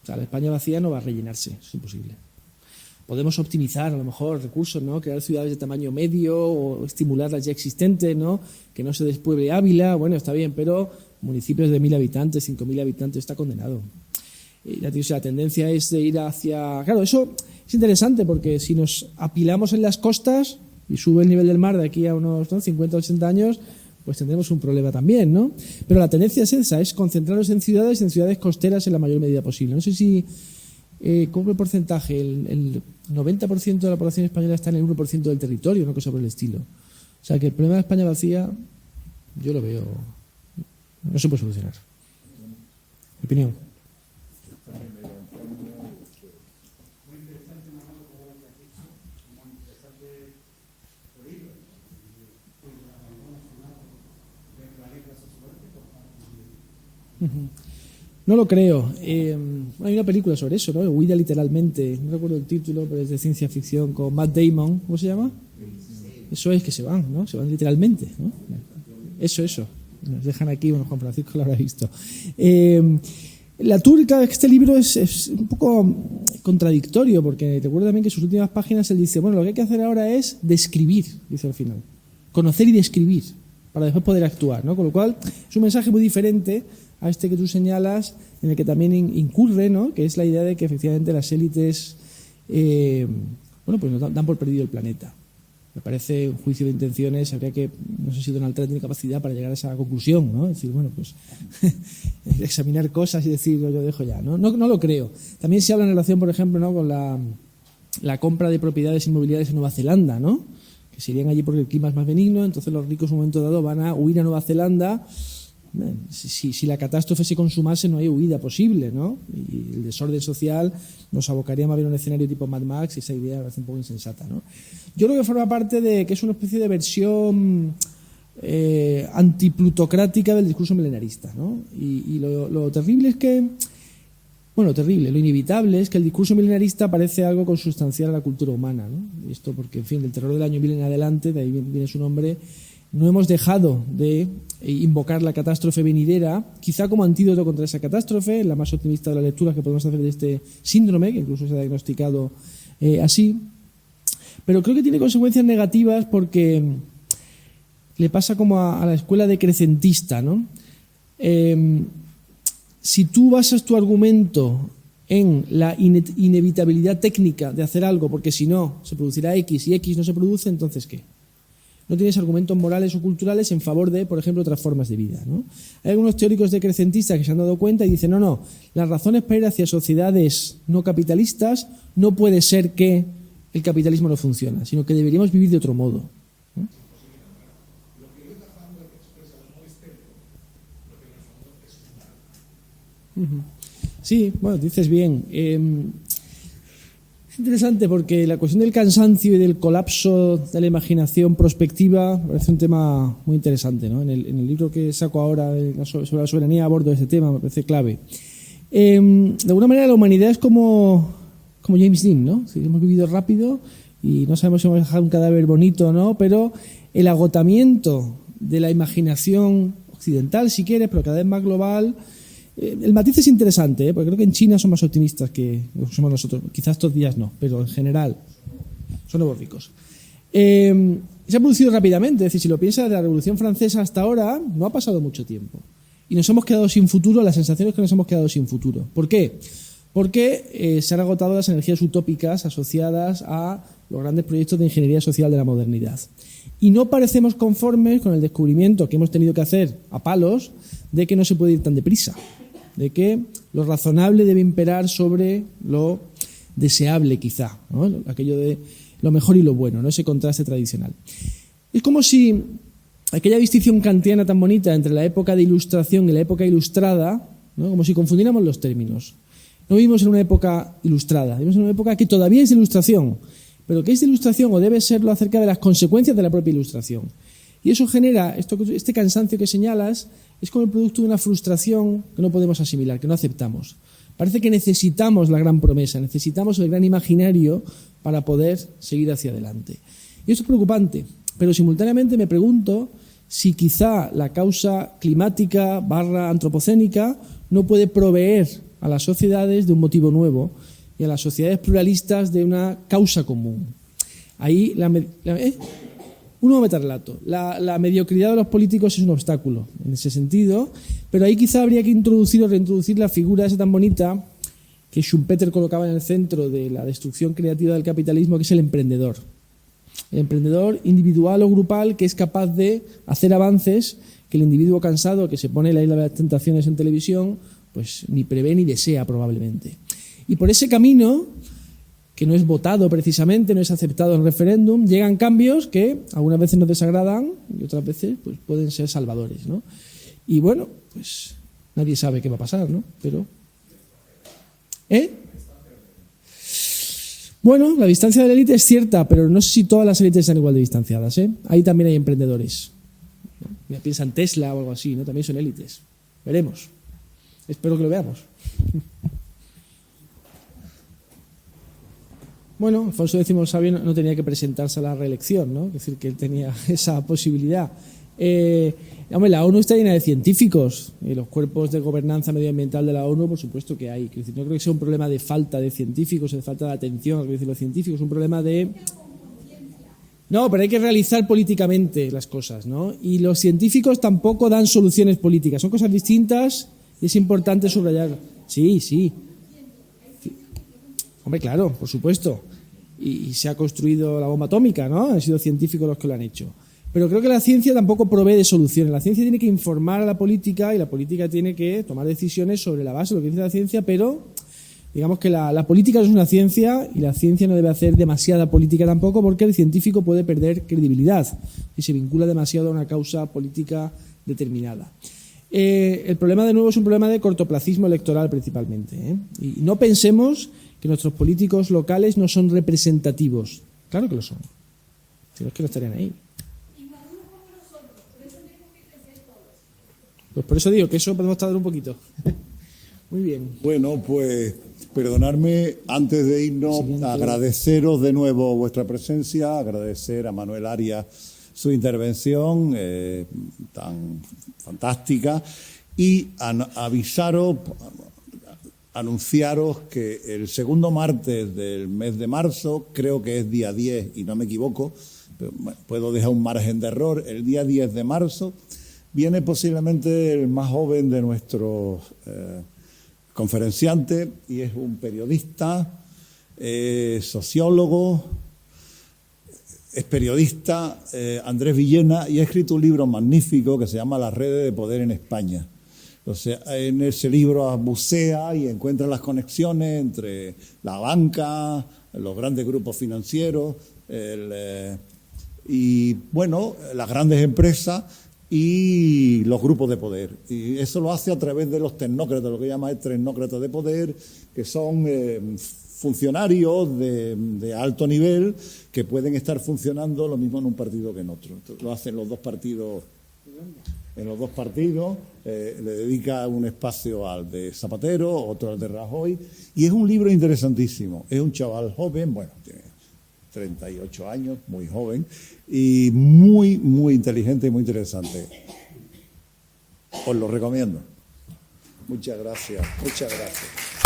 O sea, la España vacía no va a rellenarse, es imposible. Podemos optimizar, a lo mejor, recursos, ¿no? Crear ciudades de tamaño medio o estimular las ya existentes, ¿no? Que no se despueble Ávila, bueno, está bien, pero municipios de 1.000 habitantes, 5.000 habitantes, está condenado. La tendencia es de ir hacia... Claro, eso es interesante porque si nos apilamos en las costas y sube el nivel del mar de aquí a unos 50 o 80 años, pues tendremos un problema también, ¿no? Pero la tendencia es esa, es concentrarnos en ciudades costeras en la mayor medida posible. No sé si... ¿cómo es el porcentaje? El 90% de la población española está en el 1% del territorio, una cosa por el estilo. O sea que el problema de España vacía, yo lo veo... no se puede solucionar. Mi opinión. No lo creo. Hay una película sobre eso, ¿no? Huida literalmente. No recuerdo el título, pero es de ciencia ficción con Matt Damon. ¿Cómo se llama? Eso es que se van, ¿no? Se van literalmente, ¿no? Eso. Nos dejan aquí, bueno, Juan Francisco lo habrá visto. La turca, este libro es un poco contradictorio, porque recuerdo también que en sus últimas páginas él dice, bueno, lo que hay que hacer ahora es describir, dice al final. Conocer y describir, para después poder actuar, ¿no? Con lo cual, es un mensaje muy diferente a este que tú señalas, en el que también incurre, ¿no? Que es la idea de que efectivamente las élites, bueno, pues nos dan por perdido el planeta. Me parece un juicio de intenciones, habría que, no sé si Donald Trump tiene capacidad para llegar a esa conclusión, ¿no? Es decir, bueno, pues examinar cosas y decir, yo dejo ya, ¿no? No lo creo. También se habla en relación, por ejemplo, ¿no?, con la compra de propiedades inmobiliarias en Nueva Zelanda, ¿no?, que se irían allí porque el clima es más benigno, entonces los ricos en un momento dado van a huir a Nueva Zelanda. Si la catástrofe se consumase, no hay huida posible, ¿no? Y el desorden social nos abocaría más bien a un escenario tipo Mad Max, y esa idea me parece un poco insensata, ¿no? Yo creo que forma parte de que es una especie de versión antiplutocrática del discurso milenarista, ¿no? Y lo terrible es que, bueno, lo inevitable es que el discurso milenarista parece algo consustancial a la cultura humana, ¿no? Y esto porque, en fin, del terror del año 1000 en adelante, de ahí viene su nombre, no hemos dejado de invocar la catástrofe venidera, quizá como antídoto contra esa catástrofe, la más optimista de las lecturas que podemos hacer de este síndrome, que incluso se ha diagnosticado así. Pero creo que tiene consecuencias negativas porque le pasa como a la escuela decrecentista, ¿no? Si tú basas tu argumento en la inevitabilidad técnica de hacer algo, porque si no se producirá X y X no se produce, entonces ¿qué? No tienes argumentos morales o culturales en favor de, por ejemplo, otras formas de vida, ¿no? Hay algunos teóricos decrecentistas que se han dado cuenta y dicen, no, las razones para ir hacia sociedades no capitalistas no puede ser que el capitalismo no funciona, sino que deberíamos vivir de otro modo, ¿no? Sí, bueno, dices bien. Es interesante porque la cuestión del cansancio y del colapso de la imaginación prospectiva me parece un tema muy interesante, ¿no? En el libro que saco ahora sobre la soberanía abordo ese tema, me parece clave. De alguna manera la humanidad es como James Dean, ¿no? Sí, hemos vivido rápido y no sabemos si vamos a dejar un cadáver bonito o no, pero el agotamiento de la imaginación occidental, si quieres, pero cada vez más global. El matiz es interesante, porque creo que en China son más optimistas que somos nosotros. Quizás estos días no, pero en general son nuevos ricos. Se ha producido rápidamente, es decir, si lo piensas, de la Revolución Francesa hasta ahora no ha pasado mucho tiempo. Y nos hemos quedado sin futuro, la sensación es que nos hemos quedado sin futuro. ¿Por qué? Porque se han agotado las energías utópicas asociadas a los grandes proyectos de ingeniería social de la modernidad. Y no parecemos conformes con el descubrimiento que hemos tenido que hacer a palos de que no se puede ir tan deprisa, de que lo razonable debe imperar sobre lo deseable quizá, ¿no? Aquello de lo mejor y lo bueno, ¿no? Ese contraste tradicional. Es como si aquella distinción kantiana tan bonita entre la época de Ilustración y la época ilustrada, ¿no? Como si confundiéramos los términos. No vivimos en una época ilustrada, vivimos en una época que todavía es de Ilustración, pero que es de Ilustración o debe serlo acerca de las consecuencias de la propia Ilustración. Y eso genera, este cansancio que señalas, es como el producto de una frustración que no podemos asimilar, que no aceptamos. Parece que necesitamos la gran promesa, necesitamos el gran imaginario para poder seguir hacia adelante. Y esto es preocupante, pero simultáneamente me pregunto si quizá la causa climática / antropocénica no puede proveer a las sociedades de un motivo nuevo y a las sociedades pluralistas de una causa común. Ahí un nuevo metarrelato. La mediocridad de los políticos es un obstáculo en ese sentido, pero ahí quizá habría que introducir o reintroducir la figura esa tan bonita que Schumpeter colocaba en el centro de la destrucción creativa del capitalismo, que es el emprendedor. El emprendedor individual o grupal que es capaz de hacer avances que el individuo cansado que se pone la isla de las tentaciones en televisión pues ni prevé ni desea probablemente. Y por ese camino, que no es votado precisamente, no es aceptado en referéndum, llegan cambios que algunas veces nos desagradan y otras veces pues pueden ser salvadores, ¿no? Y bueno, pues nadie sabe qué va a pasar, ¿no? Pero bueno, la distancia de la élite es cierta, pero no sé si todas las élites están igual de distanciadas, ¿eh? Ahí también hay emprendedores, ¿no? Mira, piensa en Tesla o algo así, ¿no? También son élites. Veremos. Espero que lo veamos. Bueno, Alfonso X el Sabio no tenía que presentarse a la reelección, ¿no? Es decir, que él tenía esa posibilidad. La ONU está llena de científicos, y los cuerpos de gobernanza medioambiental de la ONU, por supuesto que hay. No creo que sea un problema de falta de científicos, de falta de atención a lo que dicen los científicos, es un problema de... No, pero hay que realizar políticamente las cosas, ¿no? Y los científicos tampoco dan soluciones políticas, son cosas distintas y es importante subrayarlo. Sí. Hombre, claro, por supuesto. y se ha construido la bomba atómica, ¿no? Han sido científicos los que lo han hecho. Pero creo que la ciencia tampoco provee de soluciones. La ciencia tiene que informar a la política y la política tiene que tomar decisiones sobre la base de lo que dice la ciencia, pero digamos que la política no es una ciencia y la ciencia no debe hacer demasiada política tampoco, porque el científico puede perder credibilidad y se vincula demasiado a una causa política determinada. El problema, de nuevo, es un problema de cortoplacismo electoral principalmente, ¿eh? Y no pensemos que nuestros políticos locales no son representativos. Claro que lo son. Si no, es que no estarían ahí. Pues por eso digo que eso podemos tardar un poquito. Muy bien. Bueno, pues perdonadme, antes de irnos, agradeceros de nuevo vuestra presencia, agradecer a Manuel Arias su intervención tan fantástica y avisaros, anunciaros que el segundo martes del mes de marzo, creo que es día 10 y no me equivoco, pero puedo dejar un margen de error, el día 10 de marzo viene posiblemente el más joven de nuestros conferenciantes y es un periodista, sociólogo, es periodista, Andrés Villena, y ha escrito un libro magnífico que se llama Las redes de poder en España. Entonces, en ese libro bucea y encuentra las conexiones entre la banca, los grandes grupos financieros, y bueno, las grandes empresas y los grupos de poder. Y eso lo hace a través de los tecnócratas, lo que llama tecnócratas de poder, que son funcionarios de alto nivel que pueden estar funcionando lo mismo en un partido que en otro. Entonces, lo hacen los dos partidos. En los dos partidos le dedica un espacio al de Zapatero, otro al de Rajoy, y es un libro interesantísimo. Es un chaval joven, bueno, tiene 38 años, muy joven, y muy, muy inteligente y muy interesante. Os lo recomiendo. Muchas gracias, muchas gracias.